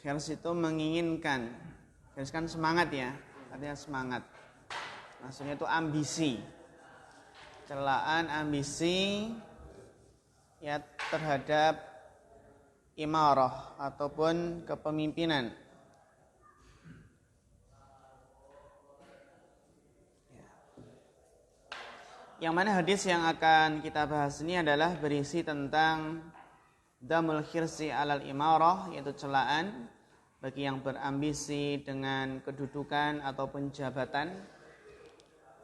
Hirs itu menginginkan. Hirs kan semangat ya, artinya semangat. Maksudnya itu ambisi. Celaan ambisi ya terhadap imarah ataupun kepemimpinan. Yang mana hadis yang akan kita bahas ini adalah berisi tentang damul khirsi alal imarah, yaitu celaan bagi yang berambisi dengan kedudukan ataupun jabatan.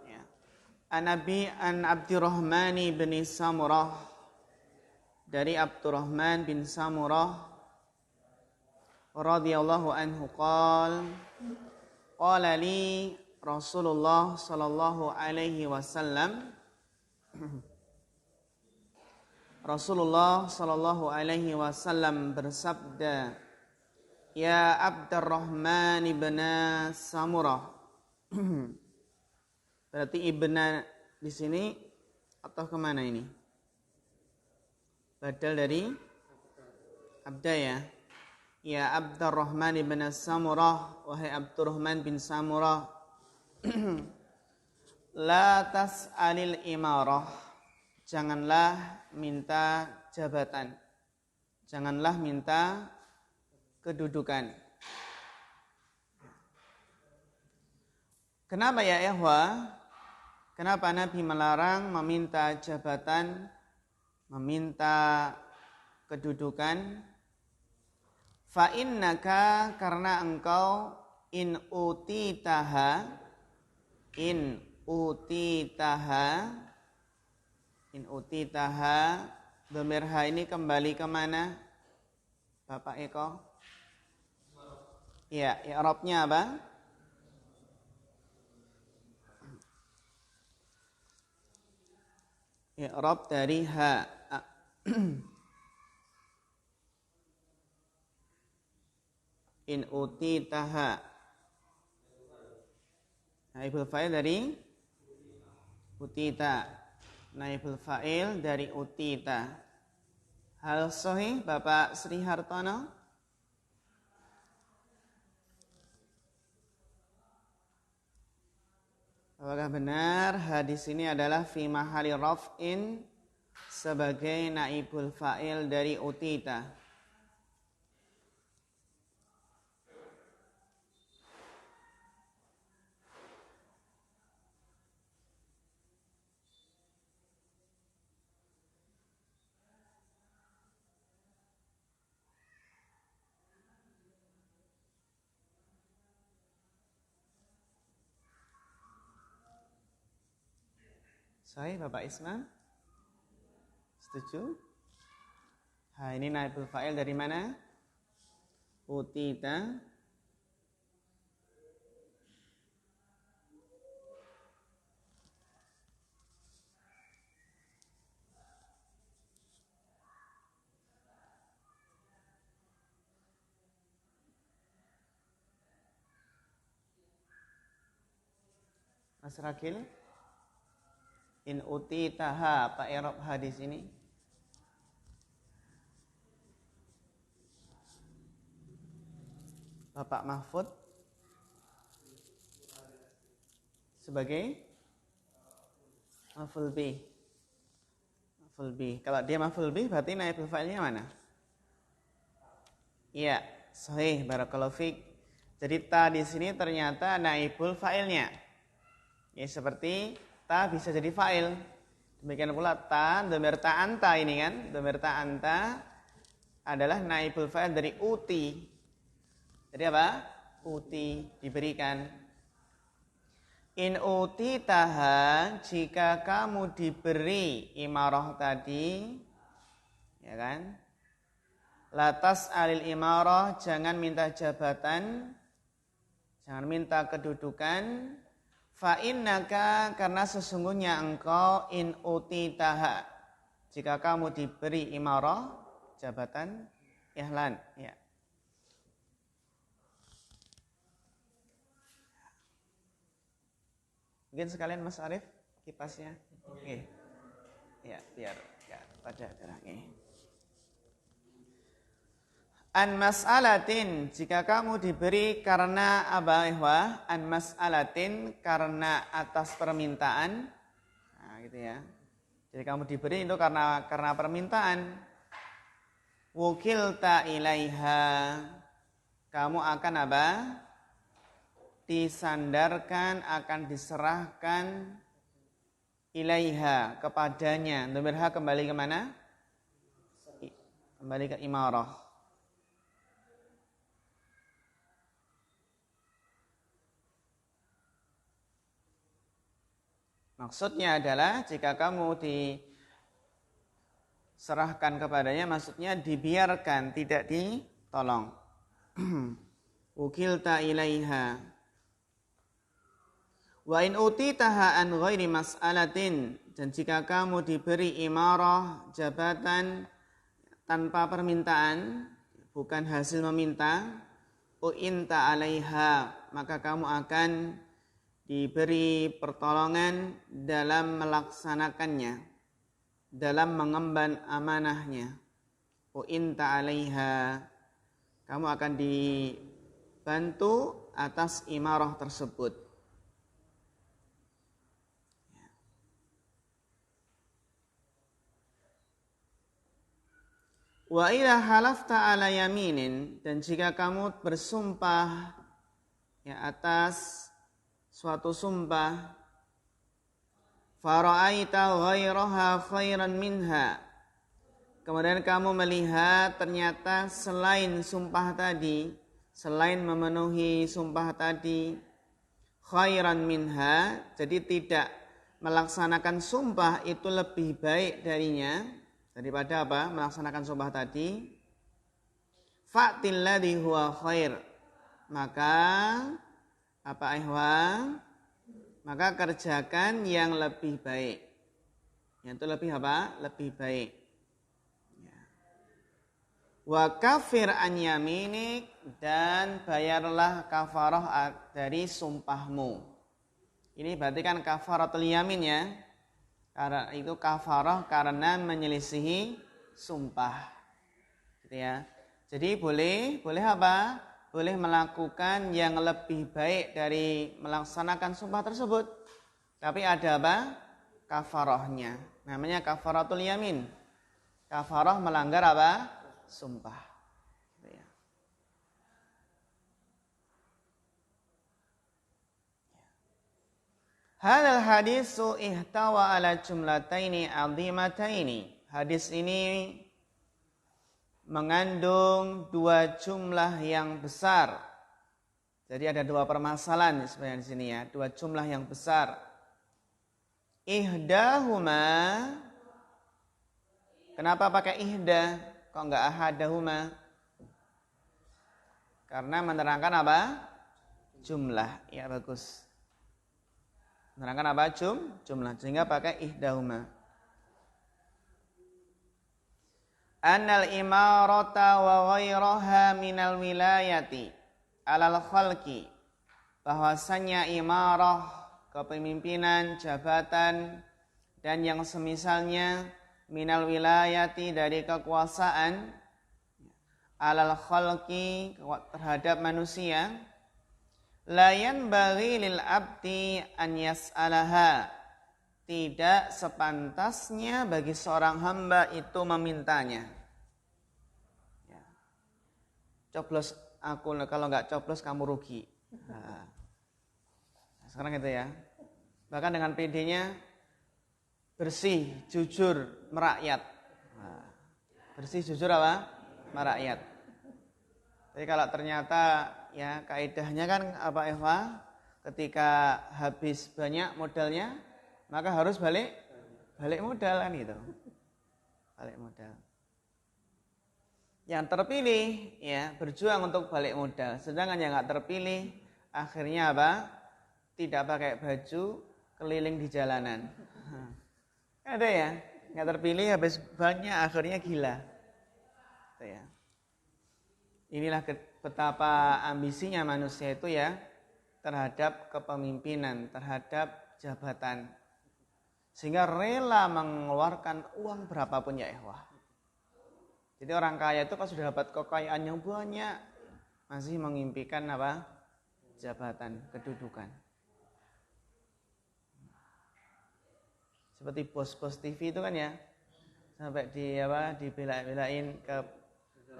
Ya. An Abdurrahman bin Samurah, dari Abdurrahman bin Samurah radhiyallahu anhu qala li Rasulullah sallallahu alaihi wasallam, Rasulullah sallallahu alaihi wasallam bersabda, ya Abdurrahman ibn Samurah. Berarti ibna di sini atau kemana ini? Badal dari abda ya. Ya Abdurrahman ibn Samurah, wahai Abdurrahman bin Samurah, la tas'alil imarah, janganlah minta jabatan, janganlah minta kedudukan. Kenapa ya ikhwah? Kenapa Nabi melarang meminta jabatan, meminta kedudukan? Fa innaka, karena engkau in utitaha, dhamir ha ini kembali kemana Bapak Eko? Ya, i'rabnya apa? I'rab dari ha. In utitaha. Naibul fa'il dari utita. Naibul fa'il dari utita. Hal sahih Bapak Sri Hartono? Apakah benar hadis ini adalah fi mahali raf'in sebagai naibul fa'il dari utita? Sahih Bapak Isma? Setuju? Ini naibul fa'il dari mana? Utita. Mas Rakil? In utitaha, apa i'rab hadis ini? Bapak Mahfud sebagai maf'ul bih. Maf'ul bih. Kalau dia maf'ul bih berarti naibul fa'ilnya mana? Iya, sahih, barakallahu fiik. Jadi ta di sini ternyata naibul fa'ilnya. Ya seperti ta bisa jadi fa'il. Demikian pula ta, dhamir ta anta ini kan, dhamir ta anta adalah naibul fa'il dari uti. Jadi apa? Uti, diberikan. In uti taha, jika kamu diberi imarah tadi, ya kan? Latas alil imarah, jangan minta jabatan, jangan minta kedudukan. Fa innaka, karena sesungguhnya engkau in utitaha, jika kamu diberi imarah, jabatan, ihlan, ya. Mungkin sekalian Mas Arif kipasnya. Oke. Ya, biar ya pada terangi. An mas'alatin, jika kamu diberi karena apa ikhwah? An mas'alatin, karena atas permintaan. Nah, gitu ya. Jadi kamu diberi itu karena permintaan. Wukilta ilaiha, kamu akan apa? Disandarkan, akan diserahkan ilaiha, kepadanya. Dhamirha kembali ke mana? Kembali ke imarah. Maksudnya adalah jika kamu diserahkan kepadanya, maksudnya dibiarkan, tidak ditolong. Wukilta ilaiha. Wa in utitaha an ghairi mas'alatin, dan jika kamu diberi imarah, jabatan tanpa permintaan, bukan hasil meminta, u'inta alaiha, maka kamu akan diberi pertolongan dalam melaksanakannya, dalam mengemban amanahnya. U'inta alaiha, kamu akan dibantu atas imarah tersebut. Wa idza halafta ala yaminin, dan jika kamu bersumpah ya atas suatu sumpah, fara'aita ghairaha khairan minha, kemudian kamu melihat ternyata selain sumpah tadi, selain memenuhi sumpah tadi, khairan minha, jadi tidak melaksanakan sumpah itu lebih baik darinya, daripada apa? Melaksanakan sumpah tadi. Fa'til ladzi huwa khair, maka apa ikhwan? Maka kerjakan yang lebih baik. Yang itu lebih apa? Lebih baik. Wa kafir an yaminik, dan bayarlah kafarah dari sumpahmu. Ini berarti kan kafaratul yamin ya. Karena itu kafarah karena menyelisihi sumpah. Gitu ya. Jadi boleh apa? Boleh melakukan yang lebih baik dari melaksanakan sumpah tersebut. Tapi ada apa? Kafarahnya. Namanya kafaratul yamin. Kafarah melanggar apa? Sumpah. Gitu ya. Hadal hadisu ihtawa ala jumlataini azimataini. Hadis ini mengandung dua jumlah yang besar. Jadi ada dua permasalahan sebenarnya di sini ya, dua jumlah yang besar. Ihdahuma, kenapa pakai ihda? Kok enggak ahadahuma? Karena menerangkan apa? Jumlah. Ya bagus. Menerangkan apa? Jumlah. Sehingga pakai ihdahuma. Annal imarata wa ghairaha minal wilayati alal khalqi, bahwasanya imarah, kepemimpinan, jabatan, dan yang semisalnya minal wilayati, dari kekuasaan, alal khalqi, terhadap manusia, la yanbaghi lil abdi an yas'alaha, tidak sepantasnya bagi seorang hamba itu memintanya. Ya. Coblos aku, kalau nggak coblos kamu rugi. Nah, sekarang gitu ya. Bahkan dengan PD-nya bersih, jujur, merakyat. Nah, bersih, jujur apa? Merakyat. Jadi kalau ternyata ya kaidahnya kan apa Eva? Ketika habis banyak modalnya, maka harus balik modal kan gitu. Balik modal. Yang terpilih ya berjuang untuk balik modal. Sedangkan yang nggak terpilih akhirnya apa? Tidak pakai baju, keliling di jalanan. Ada ya, nggak terpilih habis banyak akhirnya gila. Itu ya. Inilah betapa ambisinya manusia itu ya terhadap kepemimpinan, terhadap jabatan. Sehingga rela mengeluarkan uang berapapun ya ikhwah. Jadi orang kaya itu kalau sudah dapat kekayaan yang banyak, masih mengimpikan apa? Jabatan, kedudukan. Seperti bos-bos TV itu kan ya, sampai dibela-belain ke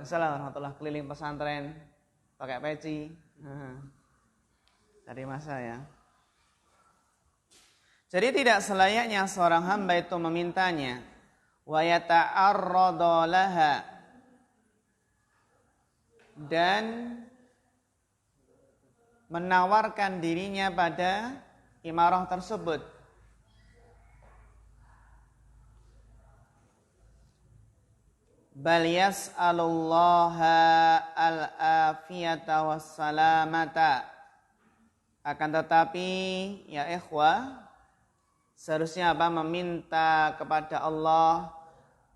salah rahmatullah keliling pesantren pakai peci. Dari masa ya. Jadi tidak selayaknya seorang hamba itu memintanya wa yata'arradu laha, dan menawarkan dirinya pada imarah tersebut. Bal yas'alullaha al-afiyata wassalamata. Akan tetapi ya ikhwah, seharusnya apa? Meminta kepada Allah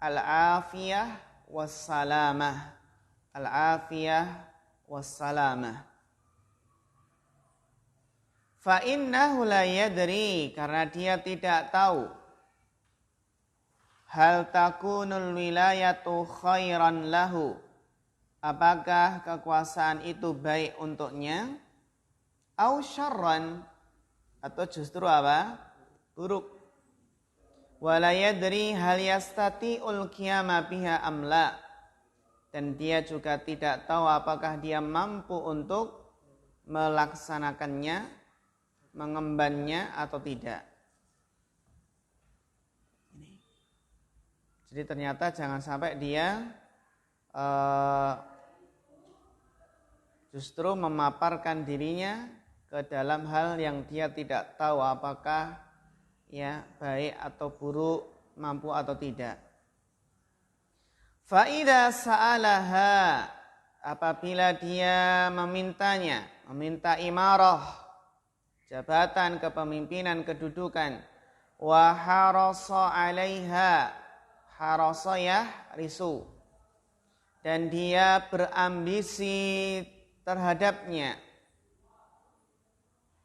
al-afiyah wassalamah. Al-afiyah wassalamah. Fa innahu la yadri, karena dia tidak tahu. Hal takunul wilayatu khairan lahu, apakah kekuasaan itu baik untuknya, au syarran, atau justru apa? Buruk. Wala yadri hal yastati'ul qiyama biha amla, dan dia juga tidak tahu apakah dia mampu untuk melaksanakannya, mengembannya atau tidak. Jadi ternyata jangan sampai dia justru memaparkan dirinya ke dalam hal yang dia tidak tahu apakah ya baik atau buruk, mampu atau tidak. Fa idza sa'alaha, apabila dia memintanya, meminta imarah, jabatan kepemimpinan, kedudukan, wa harasa 'alaiha, harasa ya risu, dan dia berambisi terhadapnya.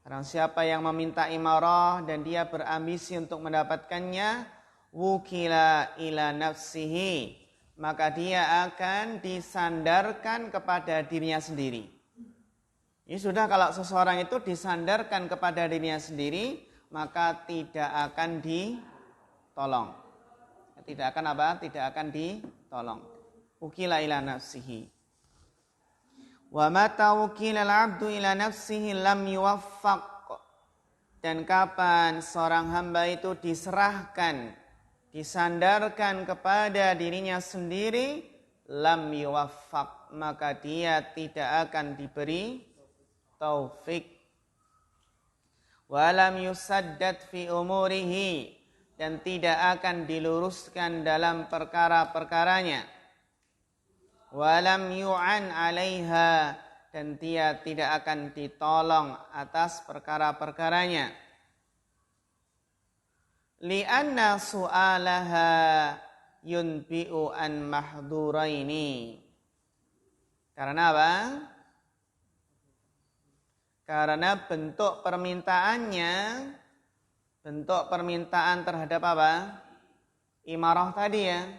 Barang siapa yang meminta imarah dan dia berambisi untuk mendapatkannya, wukila ila nafsihi, maka dia akan disandarkan kepada dirinya sendiri. Ini sudah, kalau seseorang itu disandarkan kepada dirinya sendiri, maka tidak akan ditolong. Tidak akan apa? Tidak akan ditolong. Wukila ila nafsihi. Wa mata wukila al-'abdu ila nafsihi lam yuwaffaq. Dan kapan seorang hamba itu diserahkan, disandarkan kepada dirinya sendiri, lam yuwaffaq, maka dia tidak akan diberi taufik. Wa lam yusaddad fi umurihi, dan tidak akan diluruskan dalam perkara-perkaranya. Walam yu'an 'alaiha, dan dia tidak akan ditolong atas perkara-perkaranya. Li'anna su'alaha yunbi'u an mahduraini. Karena apa? Karena bentuk permintaannya, bentuk permintaan terhadap apa? Imarah tadi ya,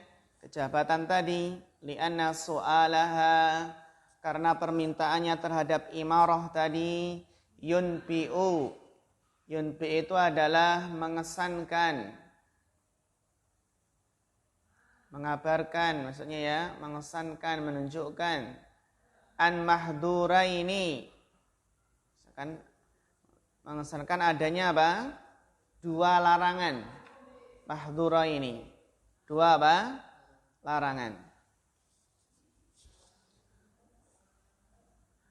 kejabatan tadi. Li'anna su'alaha, karena permintaannya terhadap imarah tadi, yunbi'u. Yunbi' itu adalah mengesankan, mengabarkan, maksudnya ya, mengesankan, menunjukkan. An mahduraini, misalkan mengesankan adanya apa? Dua larangan. Mahduraini, dua apa? Larangan.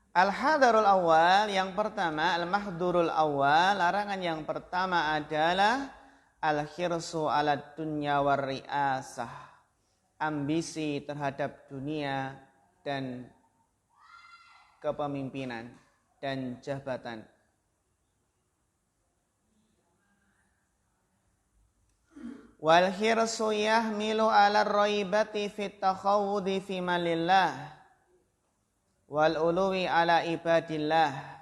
Al-hadarul awal, yang pertama, al-mahdurul awal, larangan yang pertama adalah al-khirsu ala dunya war ri'asah, ambisi terhadap dunia dan kepemimpinan dan jabatan. Wal khirsu yahmilu ala raibati fit takhawudi fi malillah wal uluwi ala ibadillah.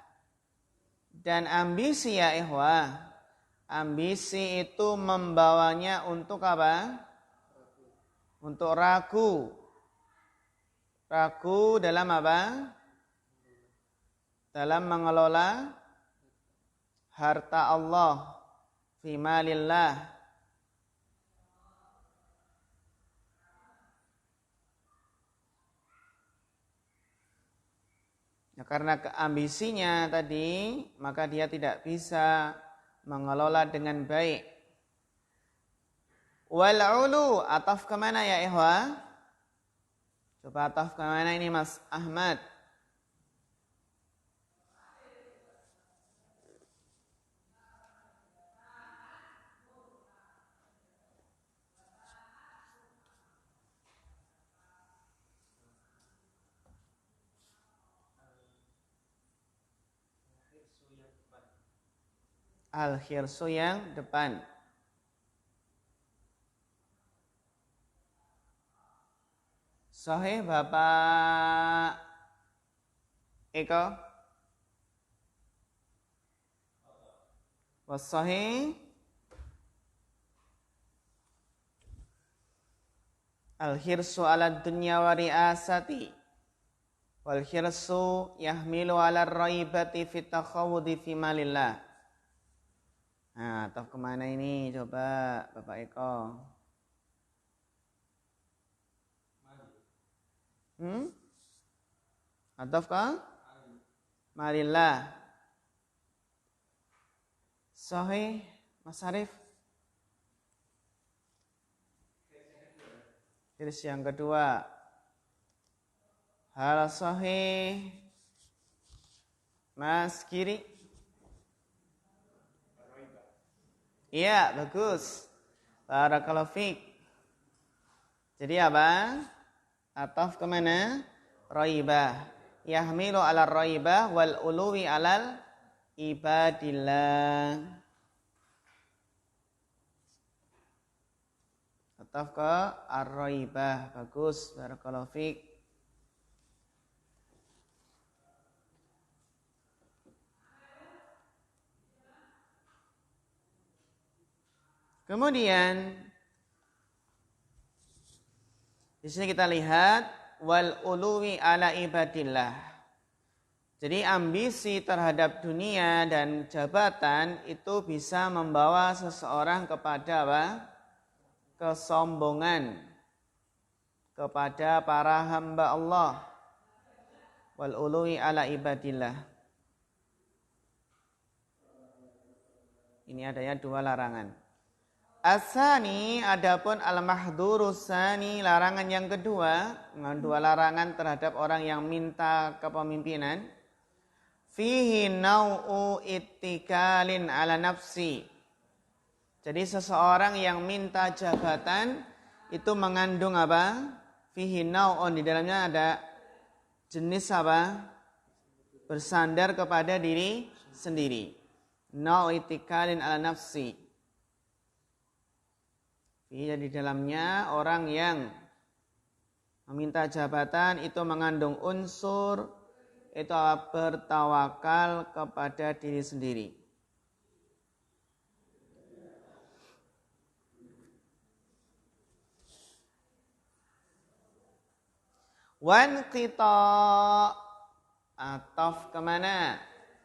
Dan ambisi ya ikhwah, ambisi itu membawanya untuk apa? Untuk ragu Ragu dalam apa? Dalam mengelola harta Allah, fi malillah. Ya, karena keambisinya tadi, maka dia tidak bisa mengelola dengan baik. Wal'ulu, ataf kemana ya ikhwah? Coba ataf kemana ini Mas Ahmad? Al-khirsu yang depan. Sahih Bapak Eko? Wassahih al-khirsu ala dunya wa ri'asati wal khirsu yahmilu ala raibati fit takhawudi fi malillah. Nah, atau kemana ini coba Bapak Eko? Atau ke malillah. Sahih Mas Arif. Hirs yang kedua. Hal sahih Mas Kiri. Iya, bagus. Barakallahu fiik. Jadi apa? Ataf kemana? Raibah. Yahmilu ala raibah wal uluwi alal ibadillah. Ataf ke ar-raibah. Bagus. Barakallahu fiik. Kemudian di sini kita lihat wal uluwi ala ibadillah. Jadi ambisi terhadap dunia dan jabatan itu bisa membawa seseorang kepada apa? Kesombongan kepada para hamba Allah. Wal uluwi ala ibadillah. Ini adanya dua larangan. Asani, adapun al-mahdurus sani, larangan yang kedua, dua larangan terhadap orang yang minta kepemimpinan. Fihi nau'u ittikalin ala nafsi. Jadi seseorang yang minta jabatan itu mengandung apa? Fihi nau'un, di dalamnya ada jenis apa? Bersandar kepada diri sendiri. Nau'u ittikalin ala nafsi. Iya, di dalamnya orang yang meminta jabatan itu mengandung unsur itu bertawakal kepada diri sendiri. Wan qita, ataf kemana?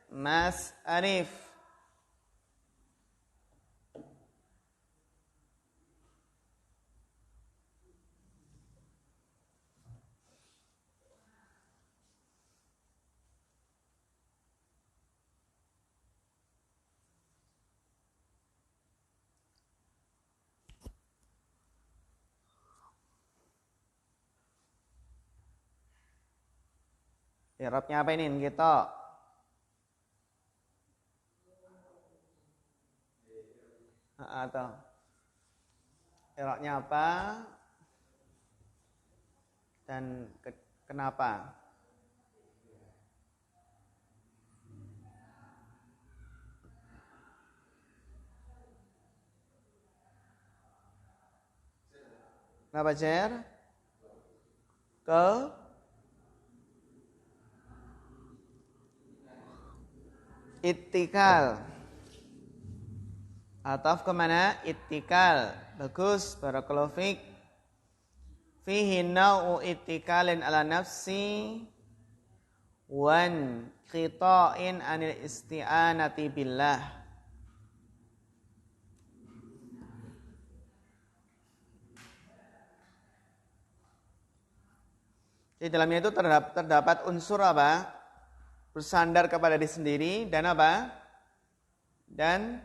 Mas Arif. I'rabnya apa ini kita? Atau i'rabnya apa? Dan kenapa? Kenapa Jer? Ke ittikal. Ataf kemana? Ittikal. Bagus, barakallahu fiik. fihi nau'u ittikalin ala nafsi wan qita'in anil isti'anati billah. Di dalamnya itu terdapat unsur apa? Bersandar kepada diri sendiri dan apa? Dan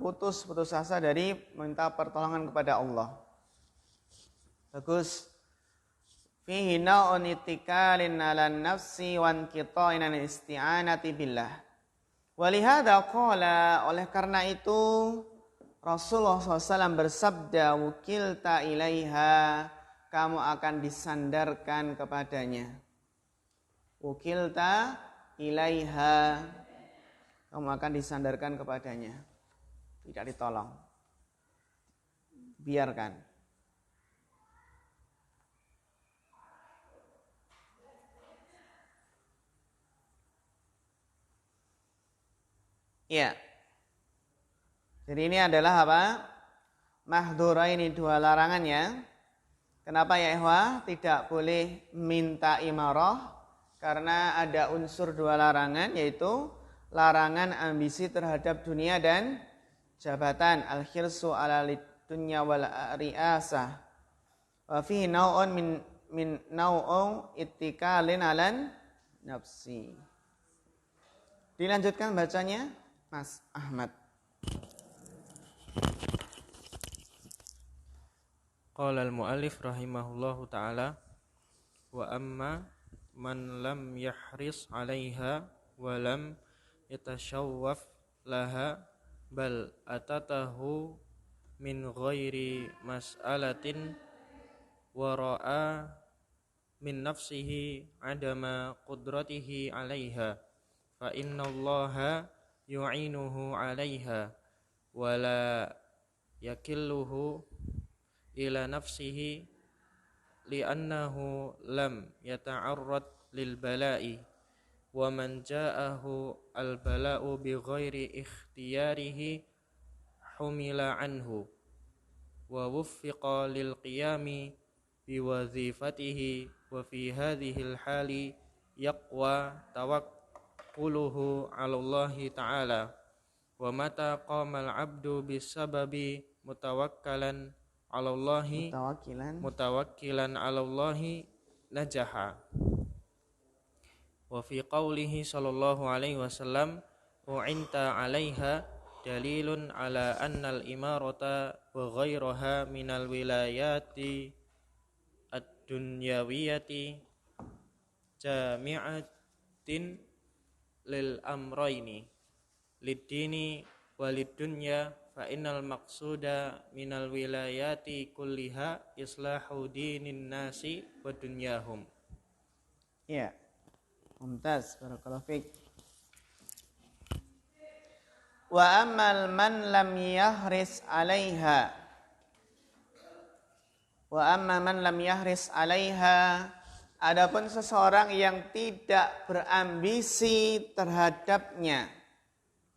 putus asa dari minta pertolongan kepada Allah. Bagus. Fihi nau'un ittikalin 'alan nafsi wa inqita'in an isti'anati billah. Walihada qala, oleh karena itu Rasulullah SAW bersabda, wukilta ilaiha, kamu akan disandarkan kepadanya. Wukilta ilaiha, kamu akan disandarkan kepadanya. Tidak ditolong. Biarkan. Ya. Jadi ini adalah apa? Mahdhura, ini dua larangan ya. Kenapa ya ikhwah? Tidak boleh minta imarah. Karena ada unsur dua larangan, yaitu larangan ambisi terhadap dunia dan jabatan, al-khirsu ala lidunya wal ri'asah. Wa fihi nau'un min nau'u ittikalin alan nafsi. Dilanjutkan bacanya Mas Ahmad. Qala al-mu'allif rahimahullahu ta'ala, wa amma man lam yahris 'alaiha wa lam yatashawwaf laha bal atatahu min ghairi mas'alatin wa ra'a min nafsihi 'adama qudratihi 'alaiha fa innallaha yu'inuhu 'alaiha wa la yakilluhu ila nafsihi li'annahu lam yata'arrad lil bala'i wa man ja'ahu al bala'u bi ghairi ikhtiyarihi humila anhu wa wuffiqa lil qiyami bi wazifatihi wa fi hadhihi al hali yaqwa tawakkuluhu 'ala Allah ta'ala wa mata qama al 'abdu bisababi mutawakkilan 'ala Allah mutawakkilan 'ala Allah najaha. Wa fi qawlihi sallallahu alaihi wasallam u'inta 'alaiha dalilun 'ala anna al-imarata wa ghairaha minal wilayati ad-dunyawiyati jami'atin lil amrayni lid-dini walid-dunya fa innal maqsuda minal wilayati kulliha islahu dinin nasi wa dunyahum. Ya. Mumtaz, barakallahu fiik. Wa ammal man lam yahris 'alaiha. Wa amma man lam yahris 'alaiha, adapun seseorang yang tidak berambisi terhadapnya.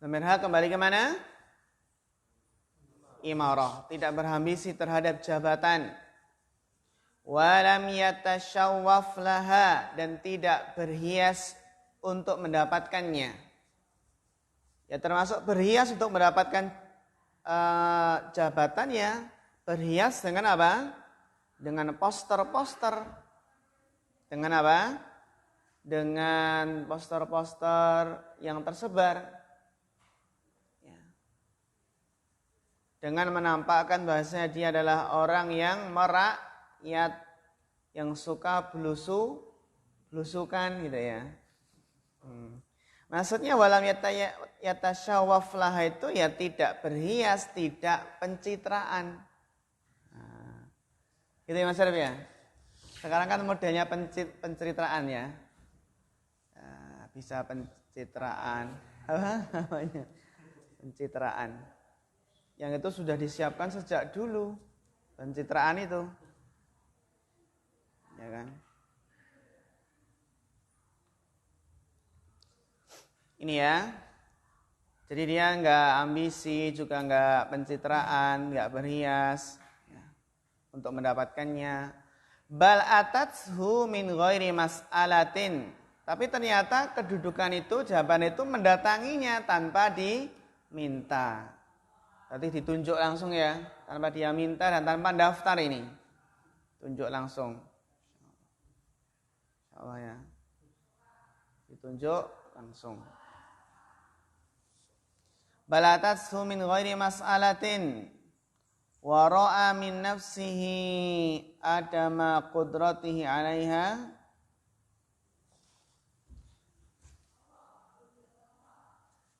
Dhamirha kembali ke mana? Imarah, tidak berambisi terhadap jabatan. Walam yatashawwaf laha, dan tidak berhias untuk mendapatkannya. Ya, termasuk berhias untuk mendapatkan jabatan ya, berhias dengan apa? Dengan poster-poster. Dengan apa? Dengan poster-poster yang tersebar. Ya. Dengan menampakkan bahwasanya dia adalah orang yang merakyat, yang suka blusukan gitu ya. Maksudnya walam yatasyawwaf laha itu ya tidak berhias, tidak pencitraan. Nah, gitu ya Mas Arif ya. Sekarang kan modelnya pencitraan ya. Nah, bisa pencitraan. Apa namanya? Pencitraan. Yang itu sudah disiapkan sejak dulu. Pencitraan itu. Ya kan? Ini ya. Jadi dia enggak ambisi, juga enggak pencitraan, enggak berhias ya, untuk mendapatkannya. Bal atathu min ghairi mas'alatin. Tapi ternyata kedudukan itu, jawaban itu mendatanginya tanpa diminta. Berarti ditunjuk langsung ya, tanpa dia minta dan tanpa daftar ini. Tunjuk langsung. Insyaallah ya. Ditunjuk langsung. Bal atathu min ghairi mas'alatin. Wa ra'a min nafsihi adama qudratihi 'alaiha.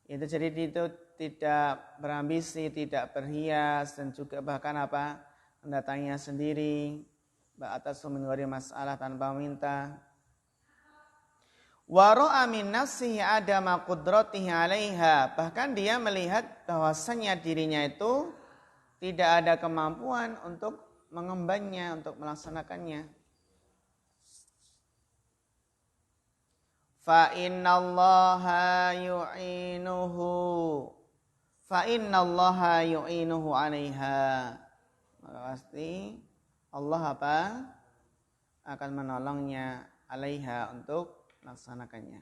Itu jadi itu tidak berambisi, tidak berhias dan juga bahkan apa? Mendatanginya sendiri, atas min ghairi masalah tanpa minta. Wa ra'a min nafsihi adama qudratihi 'alaiha. Bahkan dia melihat bahwasanya dirinya itu tidak ada kemampuan untuk mengembannya, untuk melaksanakannya. Fa innallaha yu'inuhu 'alaiha. Maka pasti Allah apa? Akan menolongnya 'alaiha untuk melaksanakannya.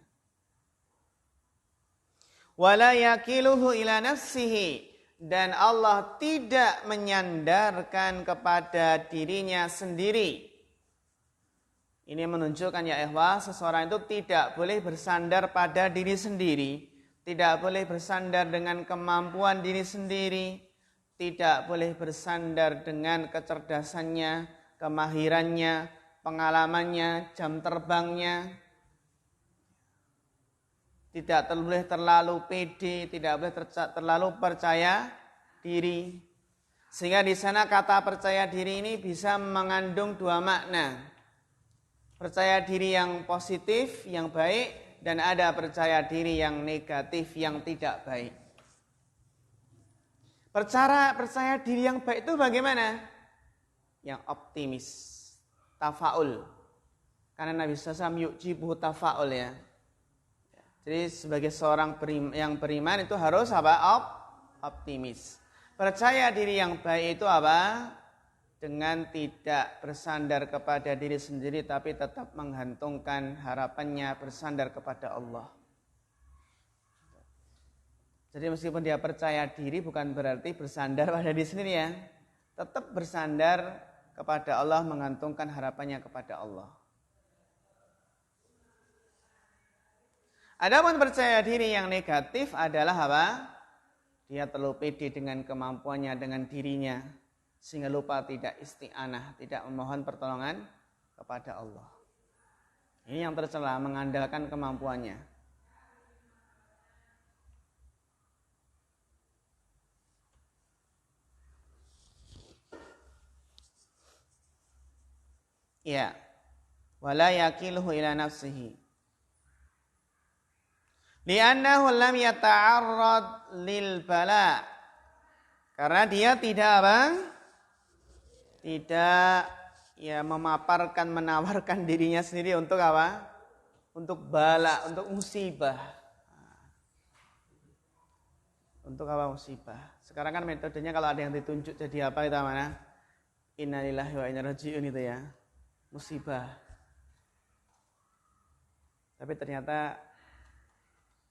Wala yakiluhu ila nafsihi. Dan Allah tidak menyandarkan kepada dirinya sendiri. Ini menunjukkan ya ikhwah, seseorang itu tidak boleh bersandar pada diri sendiri, tidak boleh bersandar dengan kemampuan diri sendiri, tidak boleh bersandar dengan kecerdasannya, kemahirannya, pengalamannya, jam terbangnya. Tidak boleh terlalu pede, tidak boleh terlalu percaya diri. Sehingga di sana kata percaya diri ini bisa mengandung dua makna. Percaya diri yang positif, yang baik, dan ada percaya diri yang negatif, yang tidak baik. Percaya diri yang baik itu bagaimana? Yang optimis, tafaul. Karena Nabi SAW yu'jibuhu tafaul ya. Jadi sebagai seorang yang beriman itu harus apa? Optimis. Percaya diri yang baik itu apa? Dengan tidak bersandar kepada diri sendiri tapi tetap menggantungkan harapannya bersandar kepada Allah. Jadi meskipun dia percaya diri bukan berarti bersandar pada diri sendiri ya. Tetap bersandar kepada Allah, menggantungkan harapannya kepada Allah. Adapun percaya diri yang negatif adalah apa? Dia terlalu pede dengan kemampuannya, dengan dirinya, sehingga lupa tidak isti'anah, tidak memohon pertolongan kepada Allah. Ini yang tercela, mengandalkan kemampuannya. Ya, wala yakiluhu ila nafsihi. Li'annahu lam yata'arrad lil bala. Karena dia tidak apa? Tidak ya memaparkan, menawarkan dirinya sendiri untuk apa? Untuk bala, untuk musibah. Untuk apa musibah? Sekarang kan metodenya kalau ada yang ditunjuk jadi apa itu mana? Innalillahi wa inna ilaihi raji'un itu ya. Musibah. Tapi ternyata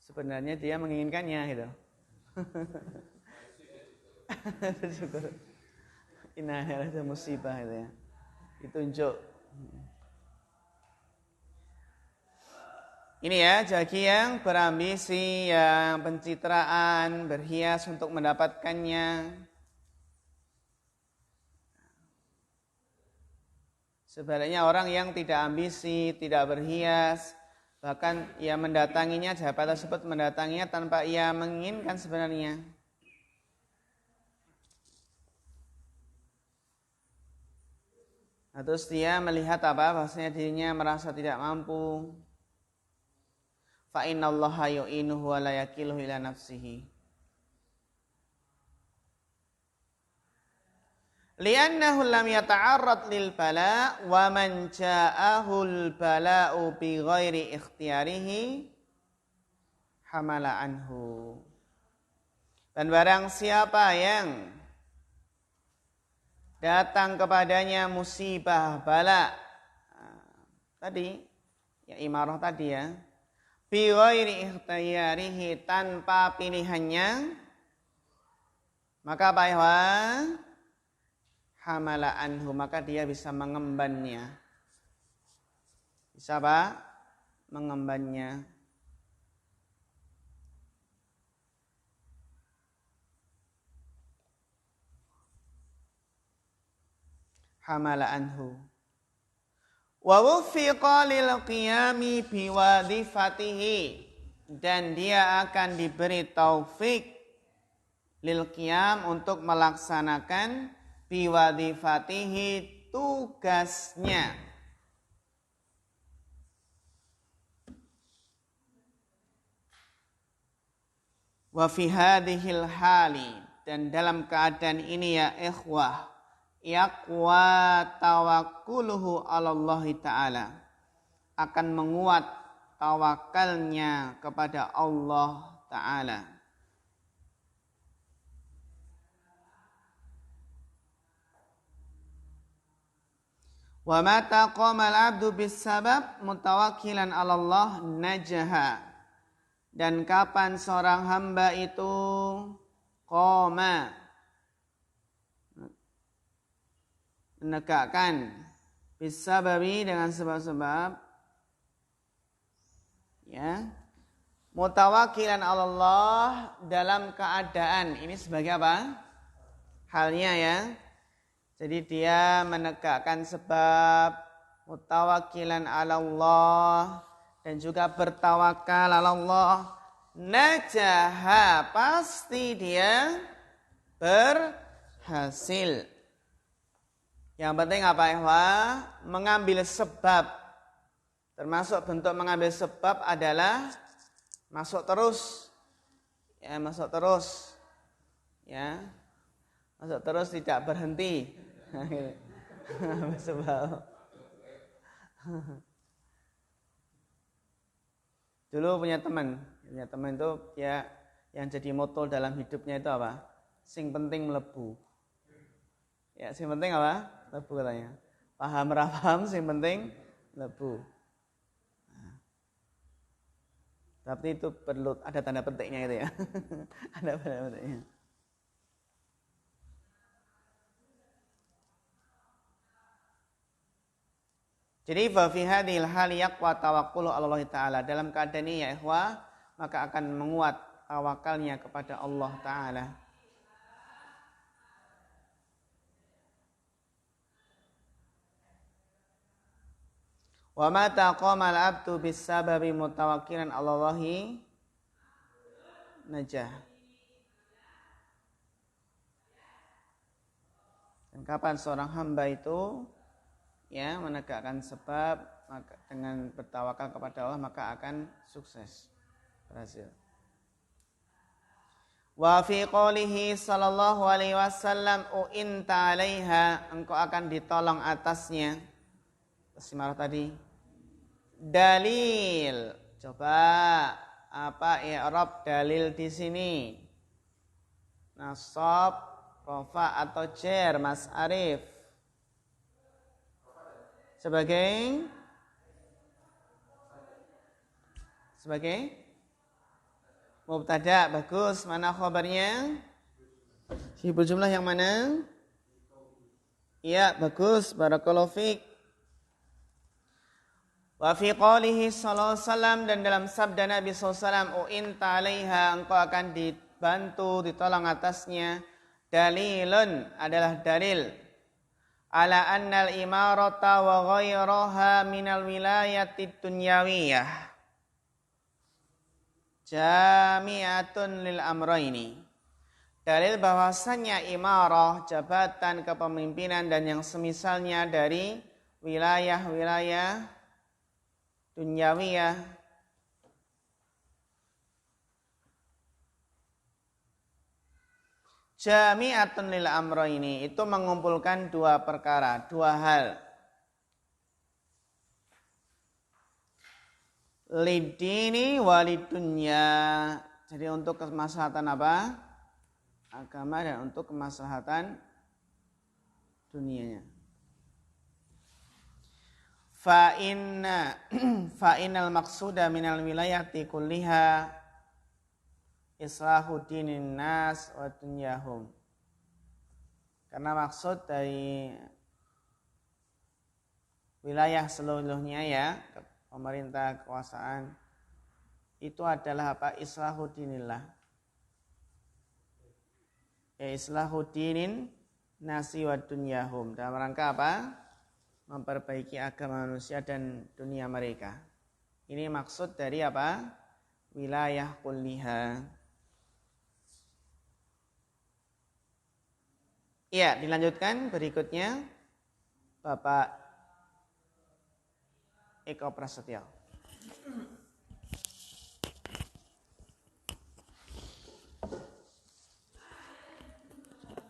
sebenarnya dia menginginkannya gitu. Syukur. Inna ada musibah itu ya. Ditunjuk. Ini ya, bagi yang berambisi, yang pencitraan, berhias untuk mendapatkannya. Sebaliknya orang yang tidak ambisi, tidak berhias, bahkan ia mendatanginya, jabatan tersebut mendatanginya tanpa ia menginginkan sebenarnya. Nah, terus dia melihat apa? Bahwasanya dirinya merasa tidak mampu. Fa innallaha yu'inuhu wa la yakiluhu ila nafsihi. Li'annahu lam yata'arrad lil bala wa man ja'ahul bala'u bi ghairi ikhtiyarihi hamala anhu. Dan barang siapa yang datang kepadanya musibah bala tadi, ya imarah tadi ya. Bi ghairi ikhtiyarihi, tanpa pilihannya, maka apa ya? Hamala anhu, maka dia bisa mengembannya. Bisa apa? Mengembannya. Hamala anhu. Wa wuffiqa lil qiyami biwadhifatihi, dan dia akan diberi taufik lil qiyam untuk melaksanakan biwadhifatihi, tugasnya. Wa fi hadhil hali, dan dalam keadaan ini ya ikhwah, yaqwa tawakkuluhu 'ala Allah taala, akan menguat tawakalnya kepada Allah taala. Wa mata qama al-'abdu bis-sabab mutawakkilan 'ala Allah najaha, dan kapan seorang hamba itu qama, menegakkan bisababi, dengan sebab-sebab, ya, mutawakkilan Allah, dalam keadaan ini sebagai apa? Halnya ya. Jadi dia menegakkan sebab, mutawakkilan Allah, dan juga bertawakal Allah. Najaha, pasti dia berhasil. Yang penting apa ya? Mengambil sebab. Termasuk bentuk mengambil sebab adalah masuk terus. Ya, masuk terus. Ya. Masuk terus, tidak berhenti. Sebab. Dulu punya teman itu ya, yang jadi moto dalam hidupnya itu apa? Sing penting melebu. Ya, sing penting apa? Lebu katanya. Paham paham, sing penting lebu. Nah. Tapi itu perlu ada tanda petiknya itu ya. Ada tanda petiknya. Jadi fa fi hadhil hal yaqwa tawakkulu 'ala Allah taala, dalam keadaan ini ya ikhwah, maka akan menguat tawakalnya kepada Allah taala. Wa ma taqama al-'abdu bis-sababi mutawakkilan 'ala Allahi najah. Dan kapan seorang hamba itu ya menegakkan sebab, maka dengan bertawakal kepada Allah, maka akan sukses, berhasil. Wa fi qoulihi sallallahu alaihi wasallam u'inta 'alaiha, engkau akan ditolong atasnya. Simarah tadi. Dalil. Coba apa i'rab dalil di sini? Nasab, rafa atau jar, Mas Arif? Sebagai mubtada. Bagus. Mana khabarnya? Sibul jumlah yang mana? Iya, bagus. Barakallahu fiik. Wa fi qoulihi sallallahu alaihi wasallam, dan dalam sabda Nabi sallallahu alaihi wasallam, u'inta 'alaiha, engkau akan dibantu, ditolong atasnya. Dalilun, adalah dalil, ala annal imarata wa ghairaha minal wilayati dunyawiyah jami'atun lil amrayni. Dalil bahwasannya imarah, jabatan kepemimpinan dan yang semisalnya dari wilayah-wilayah dunyawiyah jami'atun lil amrayni, itu mengumpulkan dua perkara, dua hal. Lidini walidunya, jadi untuk kemaslahatan apa? Agama, dan untuk kemaslahatan dunianya. fa innal maqsuda minal wilayati kulliha islahu dinin nas wa dunyahum. Karena maksud dari wilayah seluruhnya ya, pemerintah, kekuasaan, itu adalah apa? Islahu dinillah. Ya, islahu dinin nasi wa dunyahum. Dalam rangka apa? Memperbaiki agama manusia dan dunia mereka. Ini maksud dari apa? Wilayah kulliha. Iya, dilanjutkan berikutnya Bapak Eko Prasetyo.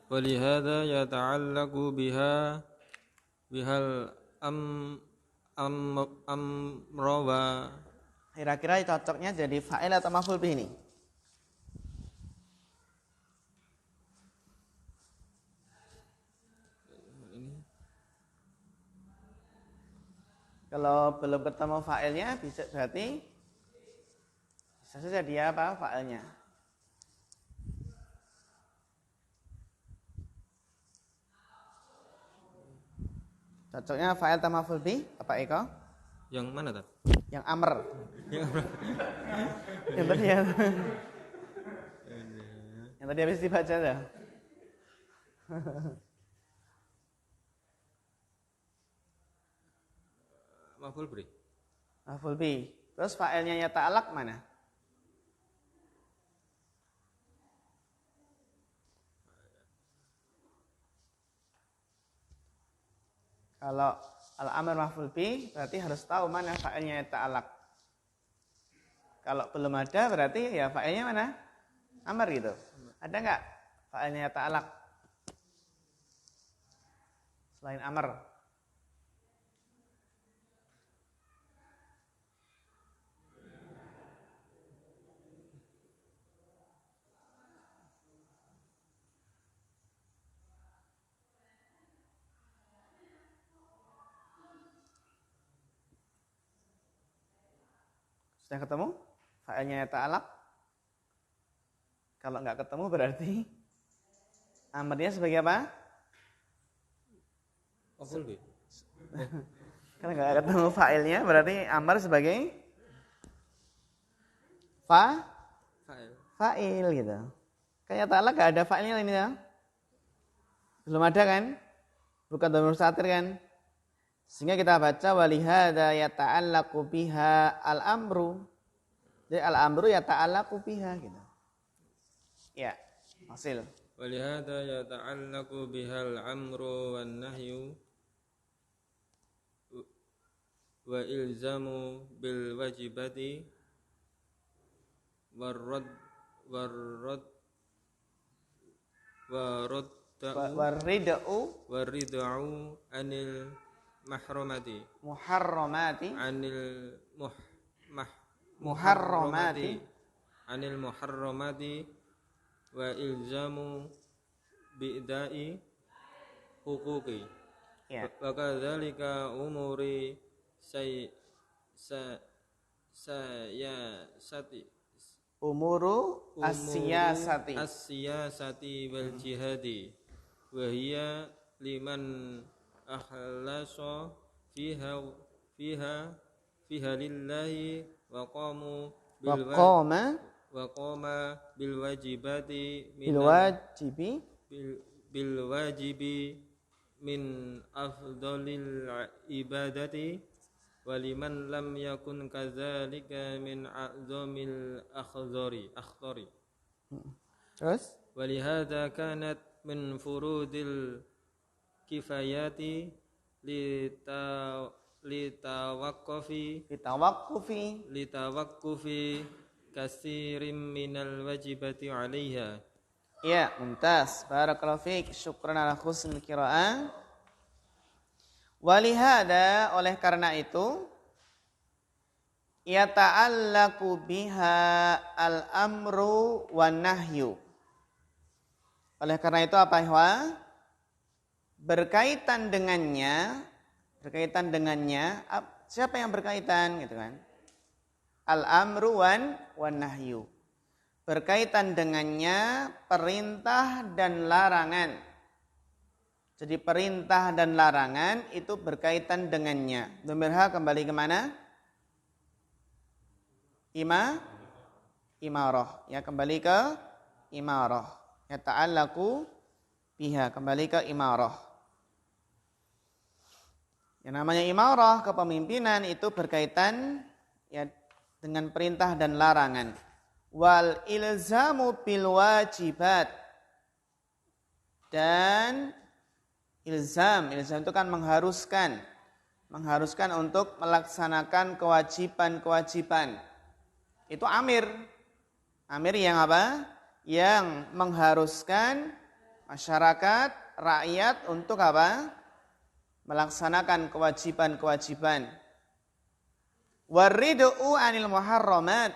ولهذا يتعلق بها الأمر Kira-kira cocoknya jadi fa'il atau maf'ul bih ini? Kalau belum ketemu fa'ilnya bisa berarti bisa saja dia apa fa'ilnya. Cocoknya fa'il atau maf'ul bih apa Eko? yang mana tadi? Yang amr. Yang tadi ya. Yang tadi habis dibaca dah. Maf'ul bih. Maf'ul bih. Terus fa'ilnya yata'alaq mana? Kalau al-amr maf'ul bih berarti harus tahu mana fa'ilnya yata'alaq. Kalau belum ada berarti ya fa'ilnya mana? Amr gitu. Ada enggak fa'ilnya yata'alaq? Selain amr. Sudah ketemu? Fa'ilnya yata'alaq? Kalau enggak ketemu berarti amrnya sebagai apa? Maf'ul bih. Kalau enggak ketemu fa'ilnya berarti amr sebagai fa'il gitu. Kayak ta'alaq enggak ada fa'ilnya ini ya? Belum ada kan? Bukan dhamir mustatir kan? Sehingga kita baca walihada yata'allaqu biha al-amru. Jadi al-amru yata'allaqu biha gitu. Ya, hasil. Walihada yata'allaqu bihal amru wan nahyu wa ilzamu bil wajibati warad warid'u anil muharramati anil muharramati wa ilzamu bi'da'i huquqi Ya. wa kadzalika umuri Umuru as-siyasati. as-siyasati wal jihadi wa hiya liman akhlasa fiha lillahi wa qama bil wajibati bil wajibi min afdalil ibadati waliman lam yakun kadzalika min a'zamil akhdari Terus walihada kanat min furudil kifayati litawaqqufi kasirim minal wajibati 'alaiha. Ya, mumtaz. Barakallahu fiik. Syukran ala husnil qiraah. Walihada, oleh karena itu, yata'allaqu biha al-amru wan nahyu. Oleh karena itu apa, Ikhwan? Berkaitan dengannya, berkaitan dengannya. Siapa yang berkaitan gitu kan? Al-amru wan nahyu. Berkaitan dengannya perintah dan larangan. Jadi perintah dan larangan itu berkaitan dengannya. Dhamir ha kembali kemana? Imarah. Ya, kembali ke imarah. Ya, ta'allaku biha, kembali ke imarah. Yang namanya imarah, kepemimpinan itu berkaitan ya dengan perintah dan larangan. Wal ilzamu bil wajibat. Dan ilzam itu kan mengharuskan untuk melaksanakan kewajiban-kewajiban. Itu amir yang apa? Yang mengharuskan masyarakat, rakyat untuk apa? Melaksanakan kewajiban-kewajiban. Warid'u anil muharramat.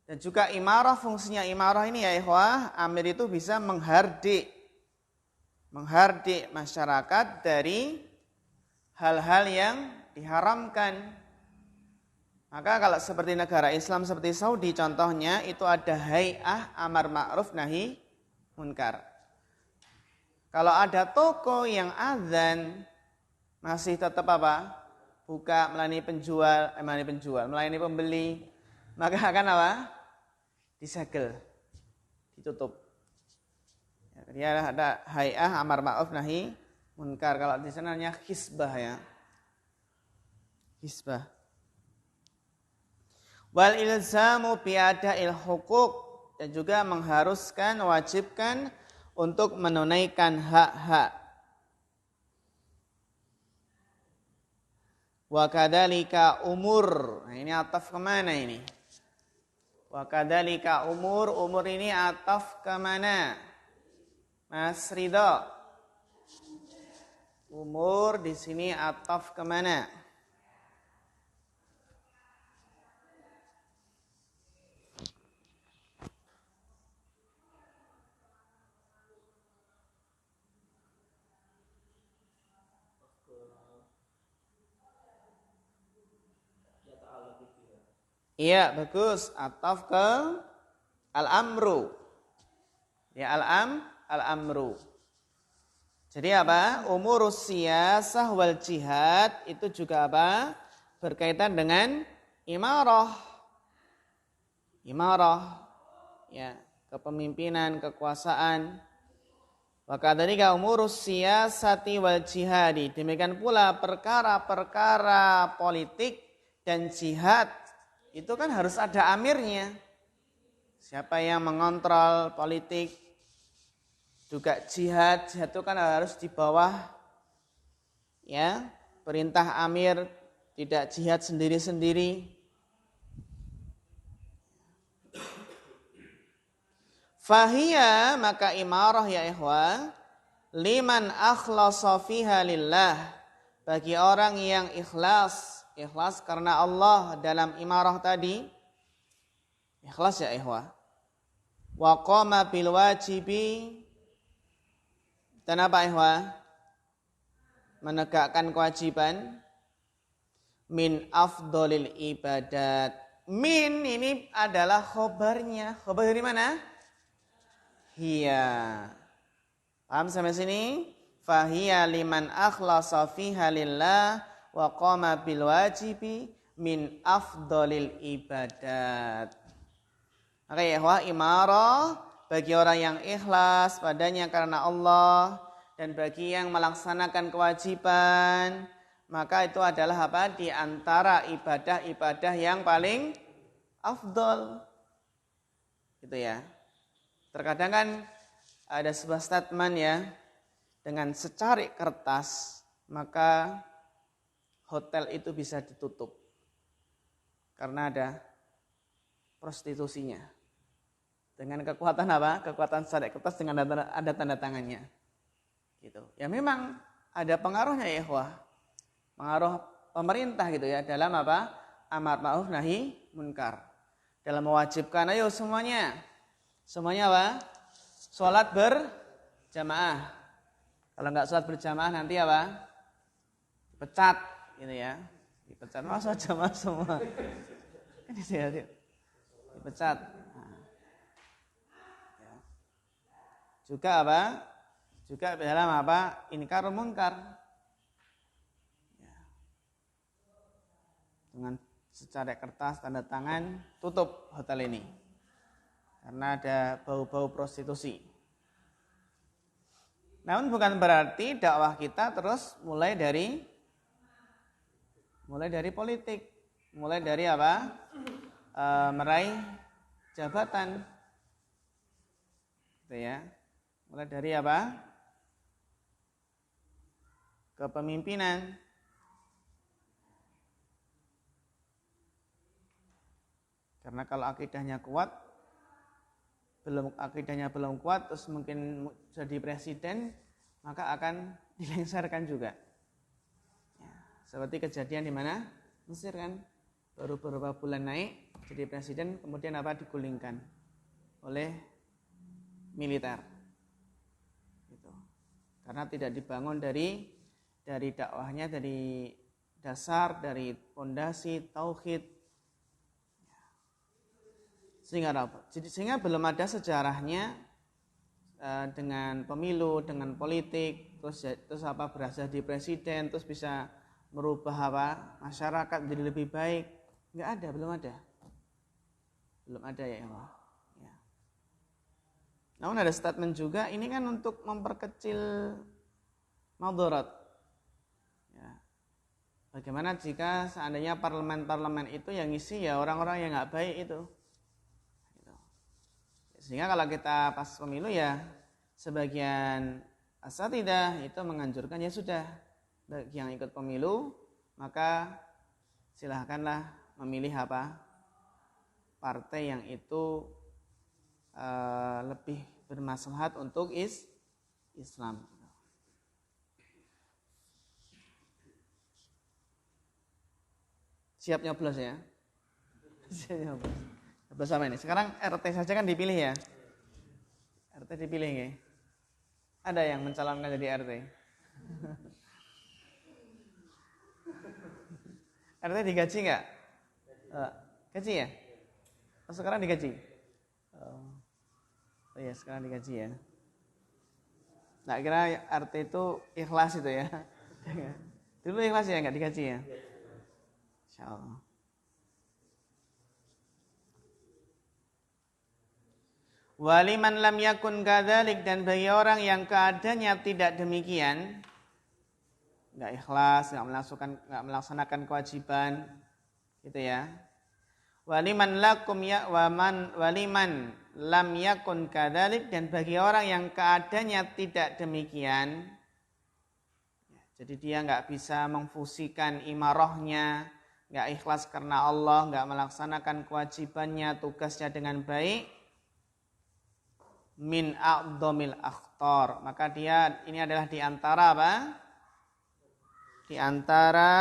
Dan juga imarah, fungsinya imarah ini ya ikhwah, amir itu bisa menghardik masyarakat dari hal-hal yang diharamkan. Maka kalau seperti negara Islam seperti Saudi contohnya, itu ada hay'ah amar ma'ruf nahi munkar. Kalau ada toko yang azan masih tetap apa? Buka melayani melayani pembeli, maka akan apa? Disegel, ditutup. Dia ada hay'ah amar ma'ruf nahi munkar. Kalau di sana namanya hisbah ya. Hisbah. Wal ilzamu biada'il huquq, dan juga mengharuskan, wajibkan untuk menunaikan hak-hak. Wa kadzalika umur. Nah, ini ataf kemana ini? Wa kadzalika umur ini ataf kemana? Mas Ridho. Umur di sini ataf kemana? Iya, bagus. Ataf ke al-amru. Ya, al-amru. Jadi apa? Umurus siyasah wal jihad itu juga apa? Berkaitan dengan imarah. Ya, kepemimpinan, kekuasaan. Wa kadzalika umurus siyasati wal jihadi. Demikian pula perkara-perkara politik dan jihad. Itu kan harus ada amirnya. Siapa yang mengontrol politik, juga jihad itu kan harus di bawah ya perintah amir, tidak jihad sendiri-sendiri. Fahiya, maka imarah ya ikhwah, liman akhlasa fiha lillah, bagi orang yang ikhlas karena Allah dalam imarah tadi. Ikhlas ya ikhwah. Wa qama bil wajibi, dan apa ikhwah? Menegakkan kewajiban. Min afdolil ibadat. Min ini adalah khobarnya. Khobar dari mana? Hiya. Paham sampai sini? Fahiya liman akhlasa fiha lillah wa qama bil wajibi min afdolil ibadat. Maka ya ikhwah, imarah bagi orang yang ikhlas padanya karena Allah, dan bagi yang melaksanakan kewajiban, maka itu adalah apa? Di antara ibadah-ibadah yang paling afdol. Gitu ya. Terkadang kan ada sebuah statement ya, dengan secarik kertas maka hotel itu bisa ditutup karena ada prostitusinya. Dengan kekuatan apa? Kekuatan secarik kertas dengan ada tanda tangannya. Gitu. Ya memang ada pengaruhnya ya ikhwah. Pengaruh pemerintah gitu ya dalam apa? Amar ma'ruf nahi munkar. Dalam mewajibkan ayo semuanya apa? Sholat berjamaah. Kalau enggak sholat berjamaah nanti apa? dipecat gitu ya. Dipecat masa jamaah semua. Kan itu ya, dipecat. Nah. Ya. Juga apa? Juga dalam apa? Inkarul munkar. Ya. Dengan secara kertas tanda tangan tutup hotel ini. Karena ada bau-bau prostitusi. Namun bukan berarti dakwah kita terus mulai dari politik, mulai dari apa? Meraih jabatan, gitu ya. Mulai dari apa? Kepemimpinan. Karena kalau akidahnya belum kuat, terus mungkin jadi presiden, maka akan dilengsarkan juga. Ya, seperti kejadian di mana Mesir kan, baru beberapa bulan naik jadi presiden, kemudian apa digulingkan oleh militer. Gitu. Karena tidak dibangun dari dakwahnya, dari dasar, dari fondasi tauhid. Sehingga belum ada sejarahnya dengan pemilu, dengan politik, terus apa berhasil di presiden, terus bisa merubah apa masyarakat menjadi lebih baik. Enggak ada, belum ada ya Allah. Ya. Namun ada statement juga, ini kan untuk memperkecil madharat. Ya. Bagaimana jika seandainya parlemen itu yang ngisi ya orang-orang yang enggak baik itu. Sehingga kalau kita pas pemilu ya sebagian asatidzah itu menganjurkan ya sudah bagi yang ikut pemilu maka silahkanlah memilih apa partai yang itu lebih bermaslahat untuk Islam. Siap nyoblos ya? Siap nyoblos. Bersama ini. Sekarang RT saja kan dipilih ya. RT dipilih nggih. Ada yang mencalonkan jadi RT. RT digaji enggak? Gaji ya? Oh, sekarang digaji? Oh iya, sekarang digaji ya. Nah, kira RT itu ikhlas itu ya. Dulu ikhlas ya, enggak digaji ya? Insyaallah. Waliman lam yakun kadzalik, dan bagi orang yang keadaannya tidak demikian, enggak ikhlas, enggak melaksanakan kewajiban, gitu ya. Waliman lam yakun kadzalik, dan bagi orang yang keadaannya tidak demikian, jadi dia enggak bisa memfusikan imarahnya, enggak ikhlas karena Allah, enggak melaksanakan kewajibannya, tugasnya dengan baik, min a'dhamil akhtar, maka dia ini adalah di antara apa? Di antara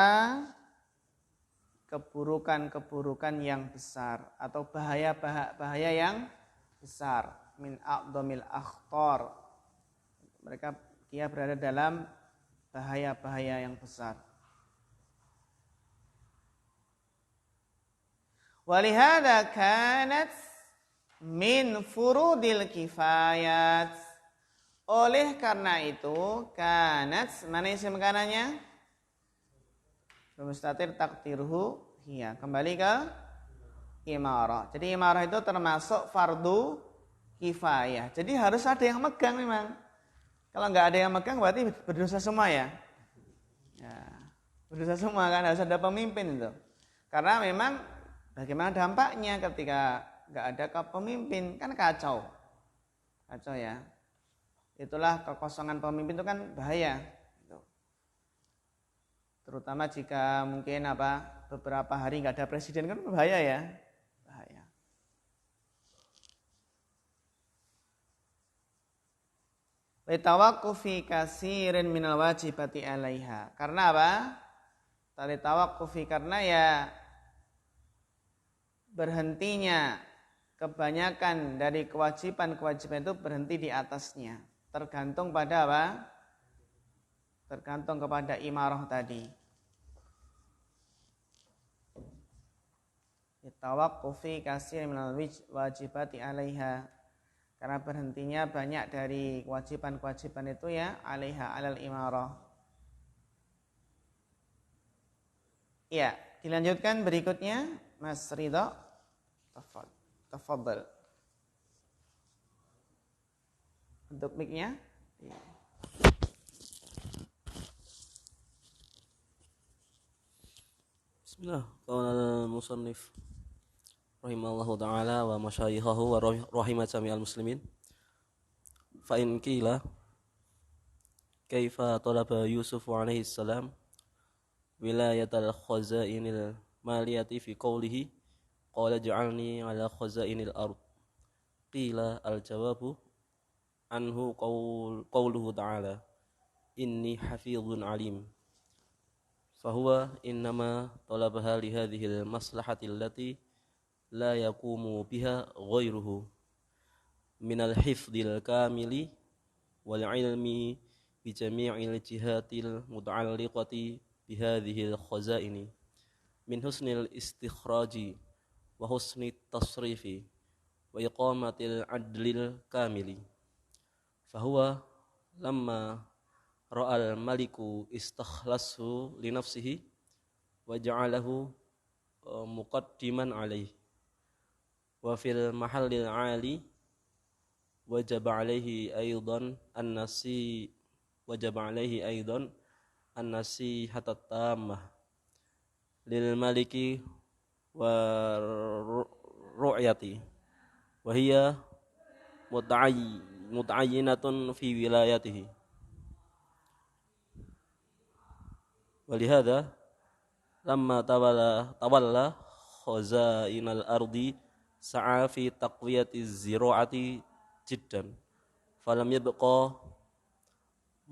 keburukan-keburukan yang besar atau bahaya yang besar, min a'dhamil akhtar. Dia berada dalam bahaya-bahaya yang besar. Walihada kanat min furudil kifayat. Oleh karena itu, kanat, mana isim kanannya? Mustatir takdirhu hiya. Kembali ke imarah. Jadi imarah itu termasuk fardu kifayah. Jadi harus ada yang megang memang. Kalau nggak ada yang megang berarti berdosa semua ya. Ya, berdosa semua kan, harus ada pemimpin itu. Karena memang bagaimana dampaknya ketika nggak ada kepemimpin, kan kacau ya. Itulah kekosongan pemimpin itu kan bahaya. Terutama jika mungkin beberapa hari nggak ada presiden, kan bahaya ya, bahaya. Litawaqqufi katsirin minal wajibati 'alaiha. Karena apa? Litawaqqufi, karena ya berhentinya kebanyakan dari kewajiban-kewajiban itu berhenti di atasnya. Tergantung pada apa? Tergantung kepada imarah tadi. Bitawaqqufi katsir minal wajibati 'alaiha. Karena berhentinya banyak dari kewajiban-kewajiban itu ya 'alaiha 'alal imarah. Ya, dilanjutkan berikutnya Mas Ridha. Tafadhal. Untuk mic-nya. Ya. Bismillah. Qala al-musannif rahimallahu ta'ala wa masyayikhahu wa rahimat jami'al muslimin. Fa in qila kaifa talaba Yusuf alaihi salam wilayatal khazainil maliyati fi qawlihi qala ja'alni ala khazainil ard. Qila al-jawabu anhu qawluhu ta'ala inni hafizun alim. Fahuwa innama talabaha li hadhil maslahati allati la yaqumu biha ghairuhu minal hifdil kamili wal ilmi bi jami'il jihatil muta'alliqati bi hadhil khazaini min husnil istikhraji wa husnit tasrifi wa iqamatil adlil kamili. Fahuwa lamma ra'al maliku istakhlasu li nafsihi wa ja'alahu muqaddiman alaihi wa fil mahallil ali wajaba alaihi aidan an-nasihatat tammah lil maliki wa ru'yati wa hiya muta'ayyinatun fi wilayatihi. Walihada lamma tawalla khazainal ardi sa'a fi taqwiyati ziraati jiddan falam yabqa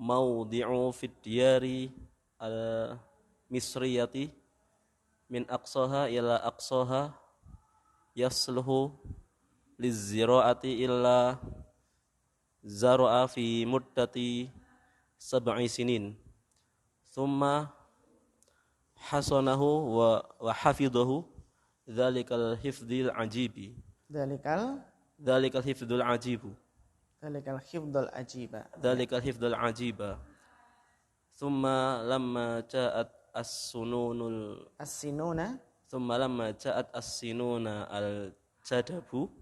mawdi'u fid diyari al misriyati min aqsaha ila aqsaha yasluhu liziraati illa zara'a fi muddati 7 sinin thumma hasanahu wa hafidhahu dzalikal hifdzil ajibi dzalikal hifdzul ajiba thumma lamma ja'at as-sinuna al jadabu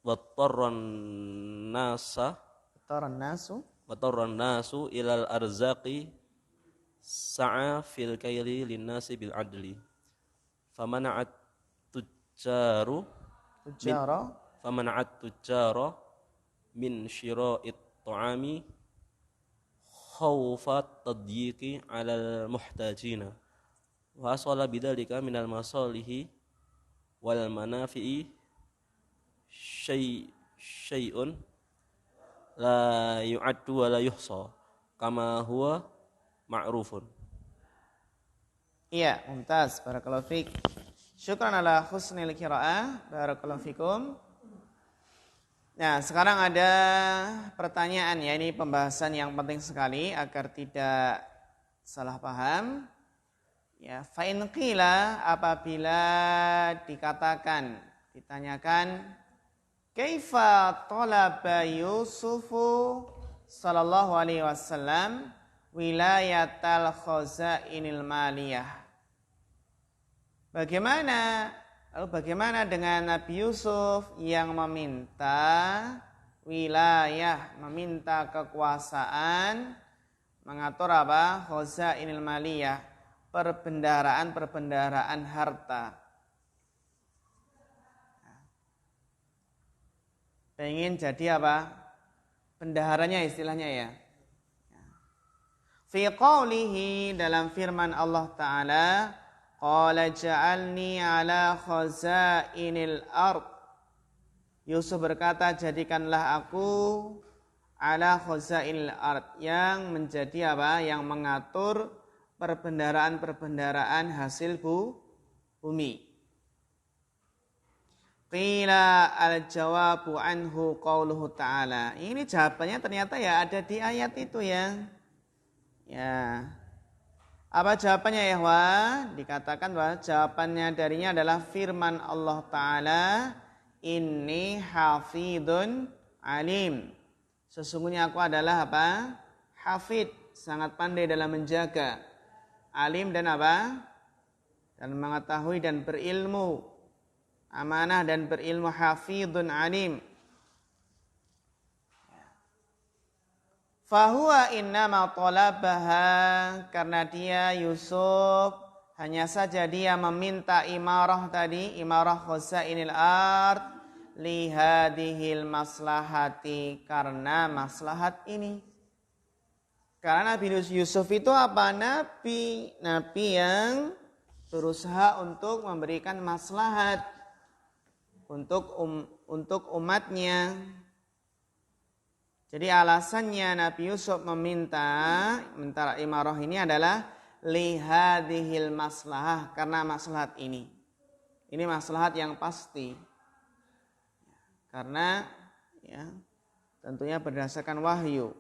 wa tarran nasu ilal arzaqi sa'a fil kaili linnasi bil adli famana'at tujjara min syira'it ta'ami khawfat tadyiqi 'alal muhtajina wa asala bidzalika minal masalihi wal manafi'i syai'un la yu'addu wa la yuhsa kama huwa ma'rufun. Iya, mumtaz. Barakallahu fiik. Syukran ala husnil qiraah. Barakallahu fikum. Nah, sekarang ada pertanyaan ya, ini pembahasan yang penting sekali agar tidak salah paham. Ya, fa in qila apabila ditanyakan kaifa talaba Yusufu sallallahu alaihi wasallam wilayatal khazainil maliyah. Bagaimana dengan Nabi Yusuf yang meminta wilayah, meminta kekuasaan, mengatur apa? Khazainil maliyah, perbendaharaan harta. Pengen jadi apa? Bendaharanya istilahnya ya. Fi qawlihi, dalam firman Allah Ta'ala, qala ja'alni ala khazainil ard. Yusuf berkata, jadikanlah aku ala khazainil ard, yang menjadi apa? Yang mengatur perbendaharaan hasil bumi. Qila al-jawabu anhu qawluhu ta'ala. Ini jawabannya ternyata ya ada di ayat itu ya. Ya. Apa jawabannya ya ikhwan? Dikatakan bahwa jawabannya darinya adalah firman Allah Ta'ala, inni hafidun alim. Sesungguhnya aku adalah apa? Hafid, sangat pandai dalam menjaga. Alim dan apa? Dan mengetahui dan berilmu. Amanah dan berilmu, hafidun alim. Fahuwa innama talabaha, karena dia Yusuf hanya saja dia meminta imarah tadi, imarah khazainil ard lihadihil maslahati, karena maslahat ini. Karena Nabi Yusuf itu apa? Nabi yang berusaha untuk memberikan maslahat untuk umatnya. Jadi alasannya Nabi Yusuf meminta imarah ini adalah lihadihil maslahah, karena maslahat ini. Ini maslahat yang pasti. Karena ya, tentunya berdasarkan wahyu.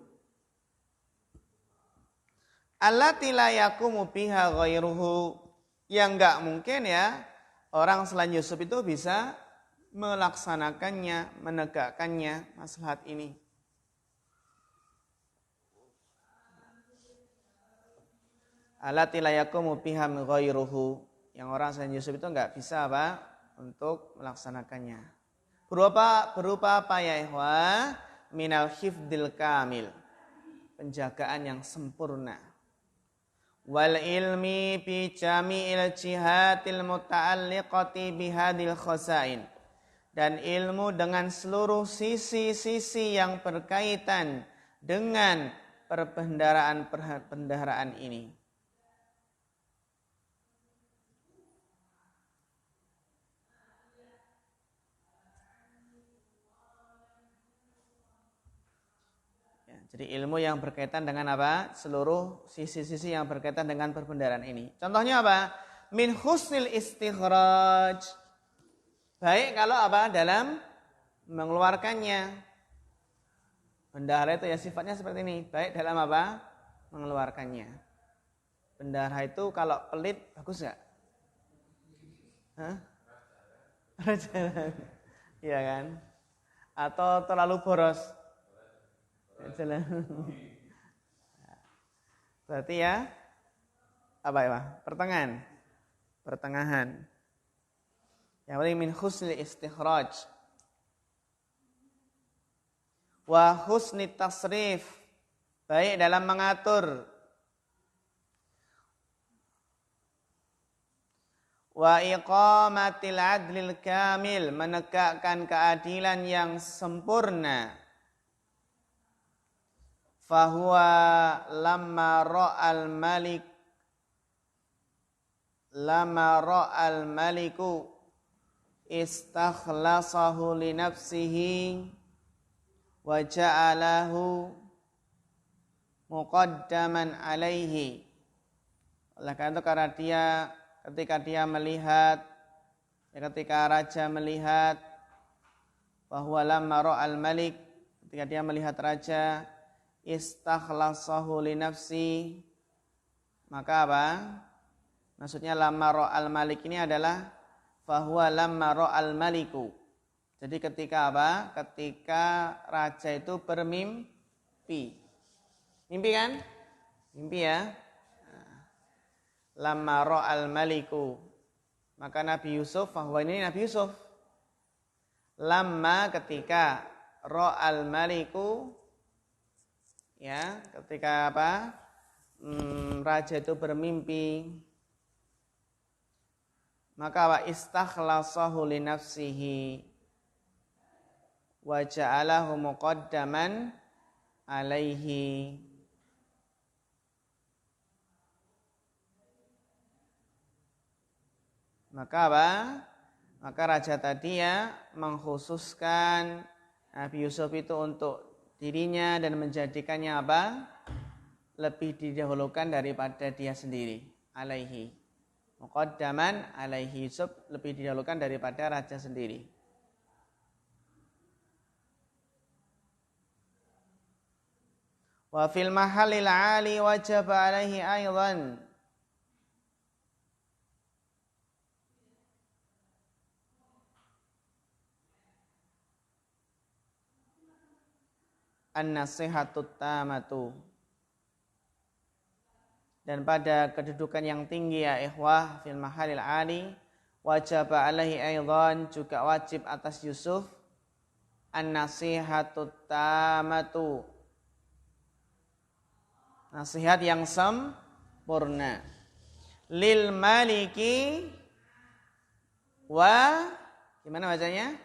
Allati la yaqumu biha ghairuhu, yang enggak mungkin ya orang selain Yusuf itu bisa melaksanakannya, menegakkannya maslahat ini. Allati la yaqumu biha ghairuhu, yang orang selain Yusuf itu enggak bisa apa untuk melaksanakannya. Berupa apa ya ikhwah? Minal hifdil kamil, penjagaan yang sempurna. Wal ilmi bi jami'il jihatil muta'alliqati bihadil khazain, dan ilmu dengan seluruh sisi-sisi yang berkaitan dengan perbendaharaan ini. Jadi ilmu yang berkaitan dengan apa? Seluruh sisi-sisi yang berkaitan dengan perbendaharaan ini. Contohnya apa? Min husnil istikhraj. Baik kalau apa? Dalam mengeluarkannya. Bendahara itu ya sifatnya seperti ini. Baik dalam apa? Mengeluarkannya. Bendahara itu kalau pelit bagus nggak? Hah? Iya kan? Atau terlalu boros? Berarti ya apa ya? Pertengahan. Yang penting min husnil istikhraj wa husni tasrif, baik dalam mengatur, wa iqamatil adlil kamil, menegakkan keadilan yang sempurna. Fahuwa lamma ra'al maliku istakhlasahu li nafsihi wa ja'alahu muqaddaman alaihi. Oleh karena itu, ketika dia melihat, ketika raja melihat, bahwa lamma ra'al malik, ketika dia melihat raja, istakhlasahu li nafsi, maka apa? Maksudnya lamma ra'al malik ini adalah fahuwa lamma ra'al maliku. Jadi ketika apa? Ketika raja itu bermimpi. Mimpi kan? Mimpi ya. Lamma ra'al maliku. Maka Nabi Yusuf, fahuwa ini Nabi Yusuf. Lamma ketika, ra'al maliku, ya, ketika apa? Raja itu bermimpi, maka wa istakhlasahu li nafsihi wa ja'alahu muqaddaman alaihi. Maka apa? Maka raja tadi ya mengkhususkan Nabi Yusuf itu untuk dirinya dan menjadikannya apa? Lebih didahulukan daripada dia sendiri. Alaihi. Muqaddaman alaihi, Yusuf lebih didahulukan daripada raja sendiri. Wa fil mahallil ali wajib alaihi aidan an-nasihatut tamatu. Dan pada kedudukan yang tinggi ya ikhwah fil mahalil ali, wajib alaihi aidan, juga wajib atas Yusuf an-nasihatut tamatu, nasihat yang sempurna, lil maliki wa, gimana bacanya?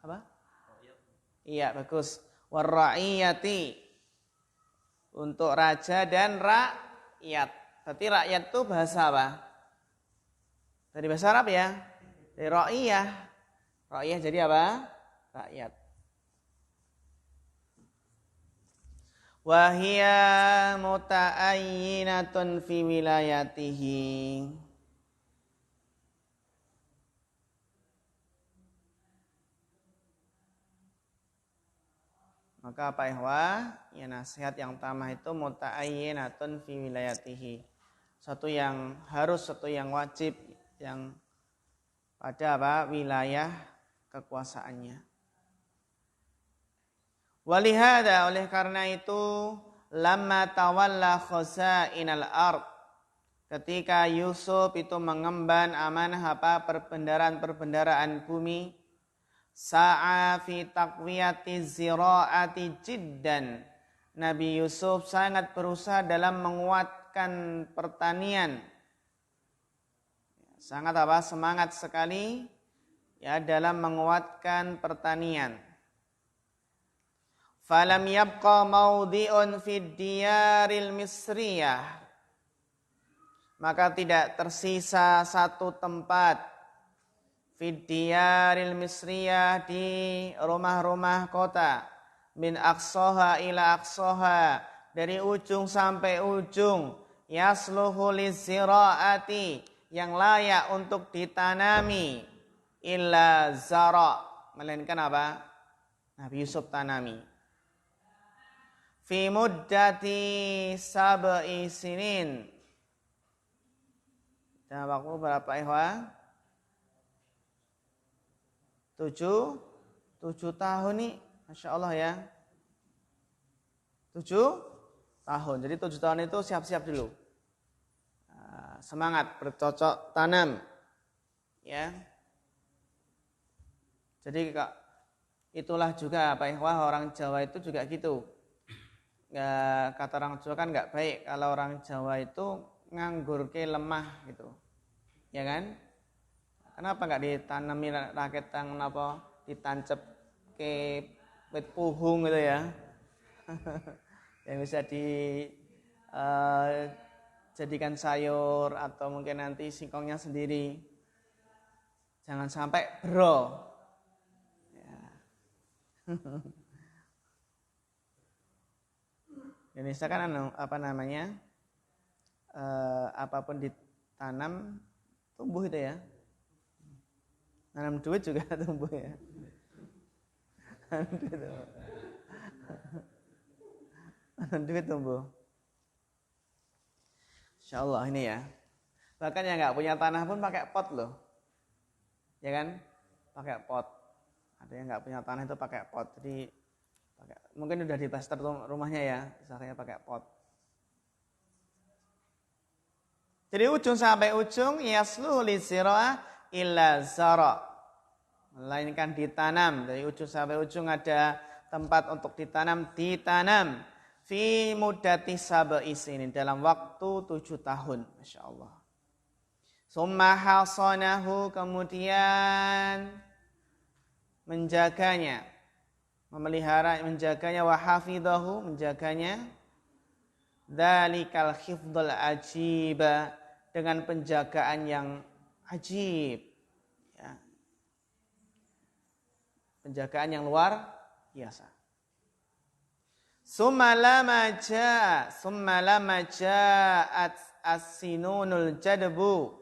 Apa? Iya, bagus. Warra'iyati, untuk raja dan rakyat. Berarti rakyat itu bahasa apa? Dari bahasa Arab ya. Dari ra'iyah. Ra'iyah jadi apa? Rakyat. Wahia muta'ayyinatun fi wilayatihi. Maka apa ikhwah? Ya nasihat yang tamah itu muta'ayyinatun fi wilayatihi. Satu yang harus, satu yang wajib, yang pada apa? Wilayah kekuasaannya. Walihada, oleh karena itu, lamma tawalla khazainal ard, ketika Yusuf itu mengemban amanah apa? Perbendaraan bumi, sa'a fi taqwiyati zira'ati jiddan, Nabi Yusuf sangat berusaha dalam menguatkan pertanian. Sangat apa? Semangat sekali ya dalam menguatkan pertanian. Falam yabqa mawdi'un fid diyaril misriyah, maka tidak tersisa satu tempat fid diyaril misriyah, di rumah-rumah kota, min aqsaha ila aqsaha, dari ujung sampai ujung, yasluhu liziraati, yang layak untuk ditanami, illa zara, melainkan apa? Nabi Yusuf tanami. Fi muddati sab'i sinin, dalam waktu berapa ikhwah? 7 tahun nih, Masya Allah ya. 7 tahun. Jadi 7 tahun itu siap-siap dulu. Semangat, bercocok tanam. Ya. Jadi itulah juga apa ikhwah, orang Jawa itu juga gitu. Kata orang Jawa kan enggak baik kalau orang Jawa itu nganggur ke lemah gitu. Ya kan? Kenapa enggak ditanami rakyat yang apa, ditancap ke wit puhung gitu ya. Yang bisa jadikan sayur atau mungkin nanti singkongnya sendiri. Jangan sampai bro. Ya. Indonesia kan apa namanya? Apapun ditanam tumbuh itu ya. Nanam duit juga tumbuh ya. Nanam duit tumbuh. Insyaallah ini ya. Bahkan yang nggak punya tanah pun pakai pot loh. Ya kan? Pakai pot. Ada yang nggak punya tanah itu pakai pot. Jadi mungkin udah diplaster rumahnya ya, misalnya pakai pot. Jadi ujung sampai ujung yasluhu lizira'ah illa zara', melainkan ditanam. Dari ujung sampai ujung ada tempat untuk ditanam fi muddati sab'i sinin, dalam waktu 7 tahun. Masya Allah. Summa hasanahu, kemudian menjaganya, memelihara, menjaganya, wa hafidhahu, menjaganya, dzalikal hifdzul ajiba, dengan penjagaan yang ajib ya. Penjagaan yang luar biasa. Summa lama ja'at as-sinunul jadbu,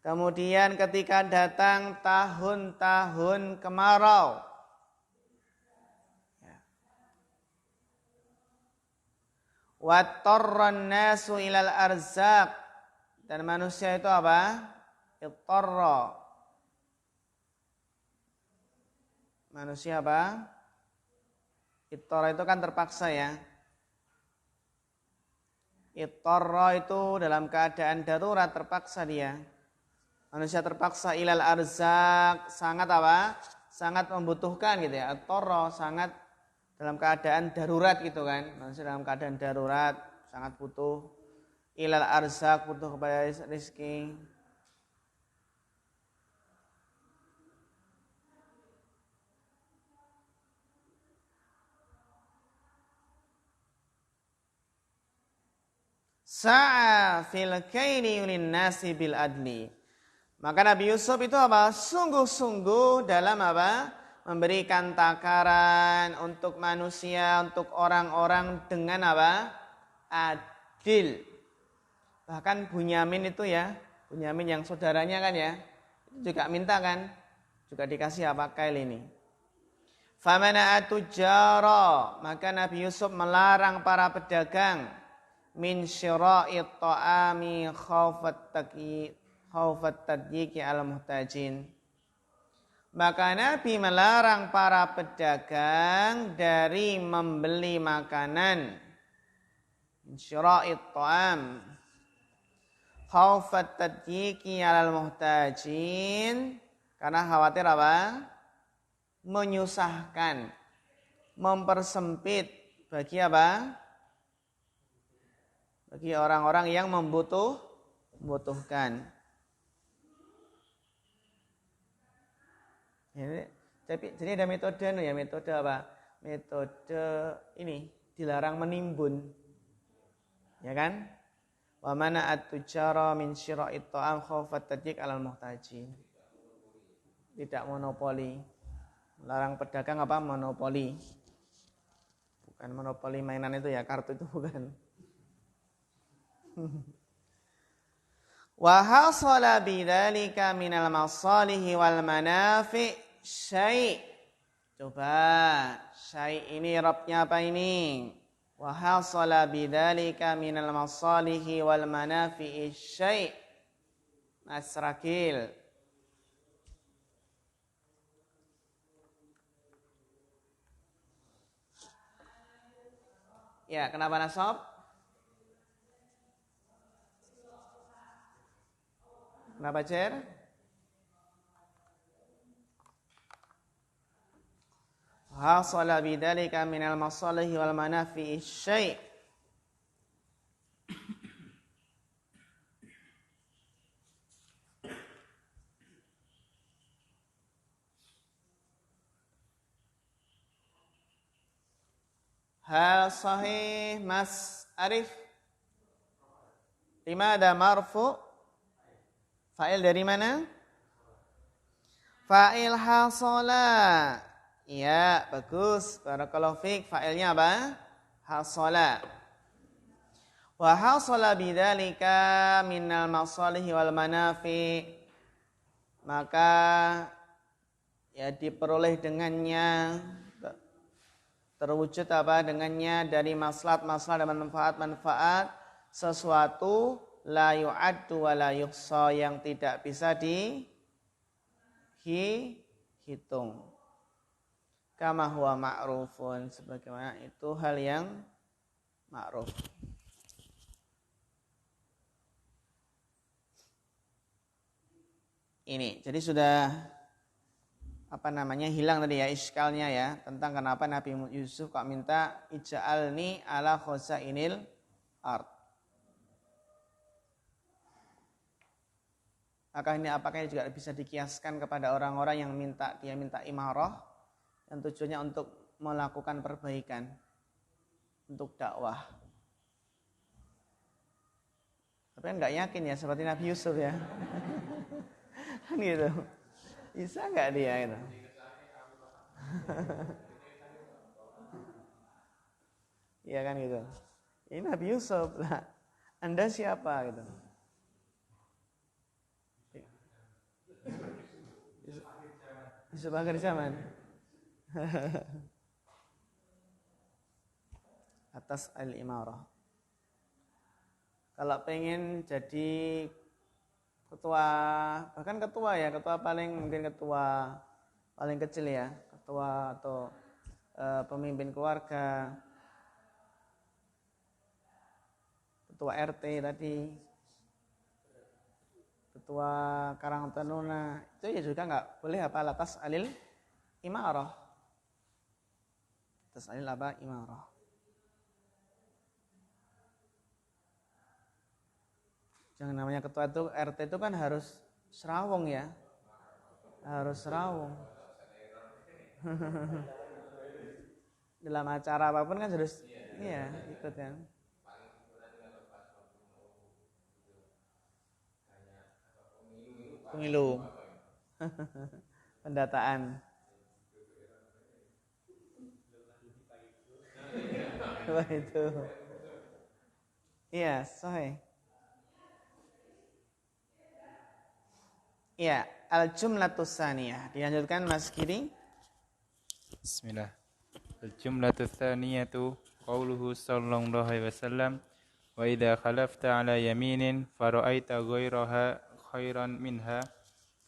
kemudian ketika datang tahun-tahun kemarau, wattarran nasu ilal arzaq, dan manusia itu apa? Ittarra. Manusia apa? Ittara itu kan terpaksa ya. Ittara itu dalam keadaan darurat, terpaksa dia. Manusia terpaksa ilal arzak, sangat apa? Sangat membutuhkan gitu ya. Ittara sangat dalam keadaan darurat gitu kan. Manusia dalam keadaan darurat, sangat butuh ilal arzak, butuh kepada rezeki. Sa'a fil kaini lin nasi bil adli. Maka Nabi Yusuf itu apa? Sungguh-sungguh dalam apa? Memberikan takaran untuk manusia, untuk orang-orang dengan apa? Adil. Bahkan Bunyamin itu ya, Bunyamin yang saudaranya kan ya, juga minta kan, juga dikasih apa? Kail ini. Famana atujara, maka Nabi Yusuf melarang para pedagang min syira'it ta'ami khaufat tadyiki al muhtajin. Maka Nabi melarang para pedagang dari membeli makanan min syira'it ta'am khaufat tadyiki al muhtajin, karena khawatir apa? Menyusahkan, mempersempit bagi apa? Bagi orang-orang yang membutuhkan. Jadi ada metode ya, metode apa? Metode ini dilarang menimbun. Ya kan? Wa mana at-tujara min syira'it ta'am khaufat tadyik 'alal muhtajin. Tidak monopoli. Larang pedagang apa? Monopoli. Bukan monopoli mainan itu ya, kartu itu bukan. Wa hasala bidzalika minal masalihi wal manafi syai'. Coba syai' ini rabnya apa ini? Wa hasala bidzalika minal masalihi wal manafi syai'. Mas Rakil. Ya, kenapa nasab? Kenapa Cer? Hasala bidzalika minal masalihi wal manafi'i syai'. Hal sahih Mas Arif? Limada marfu? Fa'il dari mana? Fa'il hasala. Ya, bagus. Barakallahu fiik. Fa'ilnya apa? Hasala. Wa hasala bidzalika minal masalihi wal manafi. Maka ya diperoleh dengannya, terwujud apa dengannya dari maslahat-maslahat dan manfaat-manfaat sesuatu la yu'addu wa la yuhsa, yang tidak bisa dihitung. Kama huwa ma'rufun, sebagaimana itu hal yang ma'ruf. Ini, jadi sudah hilang tadi ya iskalnya ya, tentang kenapa Nabi Yusuf kok minta ij'alni ala khazainil ard. Maka ini apakah juga bisa dikiaskan kepada orang-orang yang minta imarah, yang tujuannya untuk melakukan perbaikan, untuk dakwah. Tapi kan nggak yakin ya, seperti Nabi Yusuf ya. Kan gitu. Bisa nggak dia itu? Iya kan gitu. Ini Nabi Yusuf lah. Anda siapa gitu? Yusuf akhir zaman. Atas al-imarah. Kalau pengen jadi ketua, bahkan ketua ya, ketua paling kecil ya, ketua atau pemimpin keluarga, ketua RT tadi, ketua Karang Taruna, itu ya juga nggak boleh apa latas alil imarah. Atas alil apa imarah. Yang namanya ketua itu RT itu kan harus serawung ya. Harus serawung. Dalam acara apapun kan harus iya ikut kan. Pemilu. Pendataan. Wah itu. Iya, sahih. Iya, al-jumlatus tsaniyah. Dilanjutkan Mas Kiri. Bismillah. Al-jumlatus tsaniyatu qauluhu sallallahu alaihi wasallam wa idza khalafta ala yaminin fara'aita ghairaha khairan minha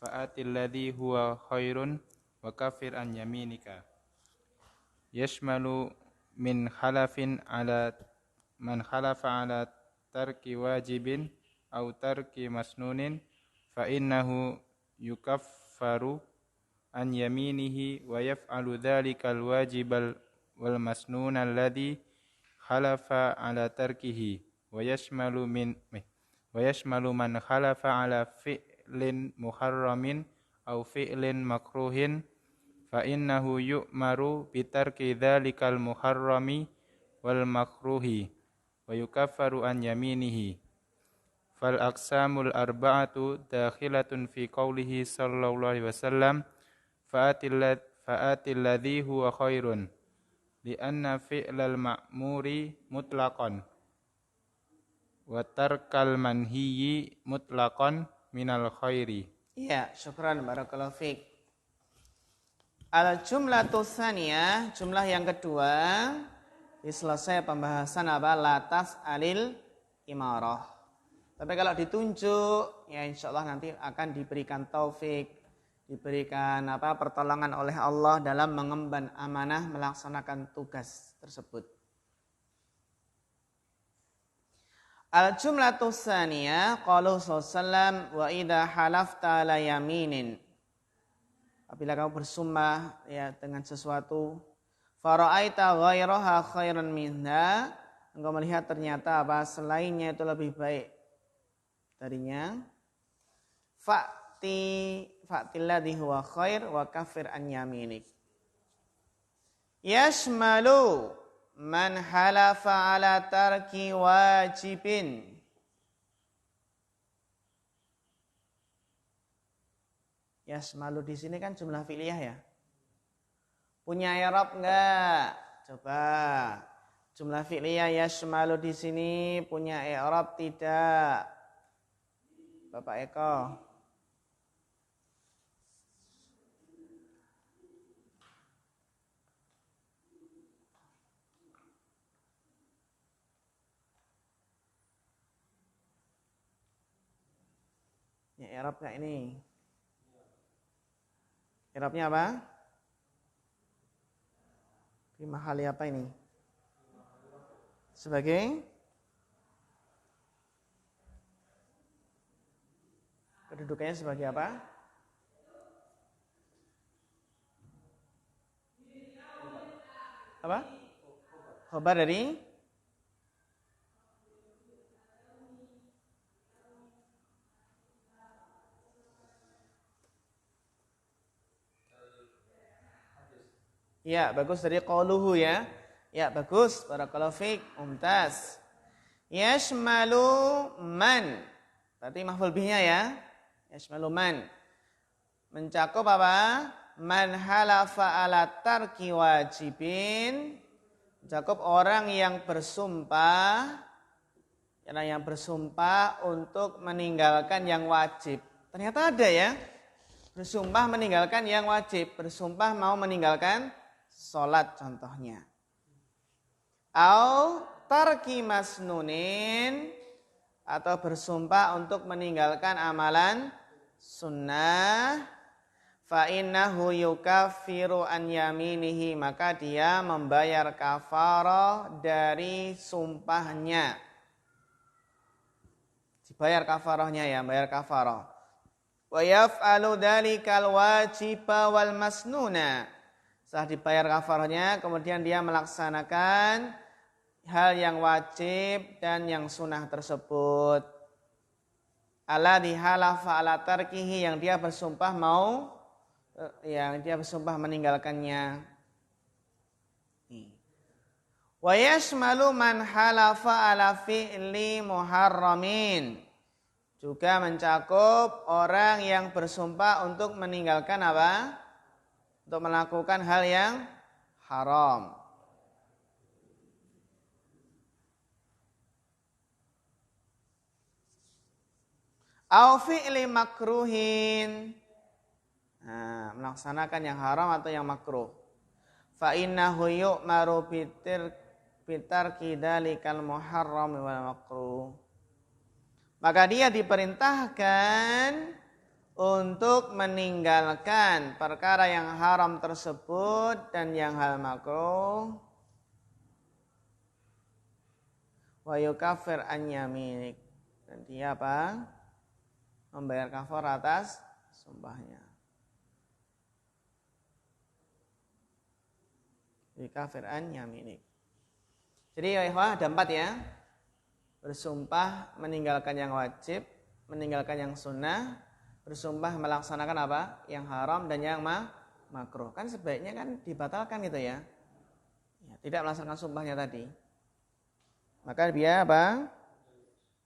fa'atil ladzi huwa khairun wa kafir an yaminika. Yashmalu min khalafin ala man khalafa ala tarki wajibin aw tarki masnunin fa innahu yukaffaru an yaminihi wa yaf'alu dhalikal wajibal wal masnun alladhi khalafa ala tarkihi wa yashmalu man khalafa ala fi'lin muharramin aw fi'lin makruhin fa innahu yu'maru bitarki dhalikal muharrami wal makruhi wa yukaffaru an yaminihi. Fal aqsamul arba'atu dakhilatun fi qawlihi sallallahu alaihi wasallam fa'atil ladzi huwa khairun li'anna fi'lal ma'muri mutlaqan wa tarkal manhiyyi mutlaqan minal khairi. Iya, syukran barakallahu fiik. Al-jumlatus tsaniyah, jumlah yang kedua, selesai pembahasan apa? Latas alil imarah. Tapi kalau ditunjuk, ya insya Allah nanti akan diberikan taufik, diberikan pertolongan oleh Allah dalam mengemban amanah melaksanakan tugas tersebut. Al-jumlatus tsaniyah qalu sallallahu wa idza halafta la yaminin. Apabila kamu bersumpah ya dengan sesuatu, fara'aita ghairaha khairan minha, engkau melihat ternyata selainnya itu lebih baik darinya, fa'til ladzi huwa khair wa kafir an yaminik. Yashmalu man halafa ala tarki wajibin. Yashmalu di sini kan jumlah fi'liyah ya. Punya i'rab enggak? Coba. Jumlah fi'liyah yashmalu di sini punya i'rab tidak? Bapak Eko. Ya, i'rab enggak ini? I'rabnya apa? Di mahali apa ini? Sebagai kedudukannya sebagai apa? Apa? Khobar dari ya, bagus dari qauluhu ya. Ya, bagus. Barakallahu fiik. Mumtaz. Yashmalu man. Berarti maf'ul bihnya ya. Yashmalu man. Mencakup apa? Man halafa ala tarki wajibin. Mencakup orang yang bersumpah. Orang yang bersumpah untuk meninggalkan yang wajib. Ternyata ada ya. Bersumpah meninggalkan yang wajib. Bersumpah mau meninggalkan sholat contohnya. Au tarki masnunin, atau bersumpah untuk meninggalkan amalan sunnah. fa innahu yukaffiru an yaminihi, maka dia membayar kafarah dari sumpahnya. Dibayar kafarahnya ya, bayar kafarah. Wa yaf'alu dzalikal wajiba wal masnuna. Setelah dibayar kafarahnya, kemudian dia melaksanakan hal yang wajib dan yang sunnah tersebut. Alladzi halafa ala tarkihi, yang dia bersumpah meninggalkannya. Wa yashmalu man halafa ala fi'li muharramin, juga mencakup orang yang bersumpah untuk meninggalkan apa? Untuk melakukan hal yang haram. Au fi'li makruhin, melaksanakan yang haram atau yang makruh. Fa innahu yu'maru bitarki dzalikal muharram wal makruh. Maka dia diperintahkan untuk meninggalkan perkara yang haram tersebut dan yang hal makruh. Wa yukaffir an yaminik, dan dia apa? Membayar kafar atas sumpahnya. Yukaffir an yaminik. Jadi ya ikhwah, ada 4 ya. Bersumpah meninggalkan yang wajib, meninggalkan yang sunnah, bersumpah melaksanakan apa? Yang haram dan yang makruh. Kan sebaiknya kan dibatalkan gitu ya. Tidak melaksanakan sumpahnya tadi. Maka dia apa?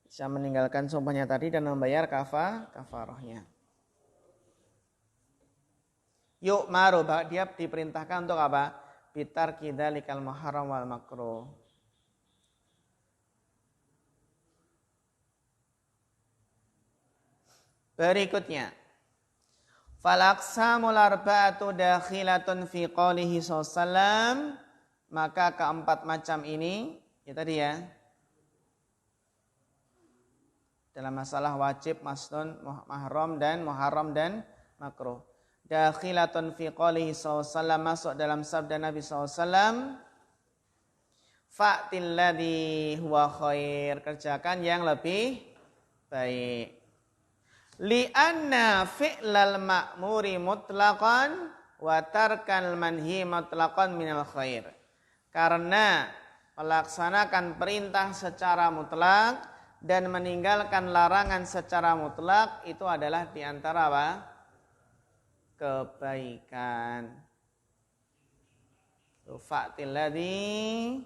Bisa meninggalkan sumpahnya tadi dan membayar kafarahnya. Yu'maru, dia diperintahkan untuk apa? Bitarki dzalikal muharram wal makruh. Berikutnya, falaqsamul arba'atu dakhilatun fi qoulihi sallallahu, maka keempat macam ini ya tadi ya, dalam masalah wajib, masnun, mahram dan muharram dan makruh. Dakhilatun fi qoulihi sallallahu, masuk dalam sabda Nabi sallallahu, fa'til ladzi huwa khair, kerjakan yang lebih baik. Li'anna fi'lal ma'muri mutlaqan wa tarkal manhi mutlaqan minal khair. Karena melaksanakan perintah secara mutlak dan meninggalkan larangan secara mutlak itu adalah di antara apa? Kebaikan. Fa'til ladzi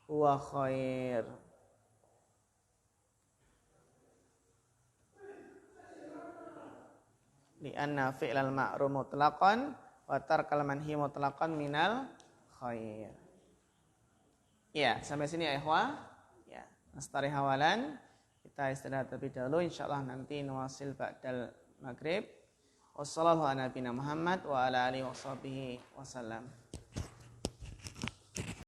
huwa khair. Li'anna fi'lal ma'ruf mutlaqan wa tarkal manhi mutlaqan minal khair. Ya, sampai sini ya ikhwah. Ya, nastari hawalan. Kita istirahat terlebih dahulu, insyaallah nanti nuwasil ba'dal maghrib. Wassallallahu ala nabiyina Muhammad wa ala alihi washabihi wasallam.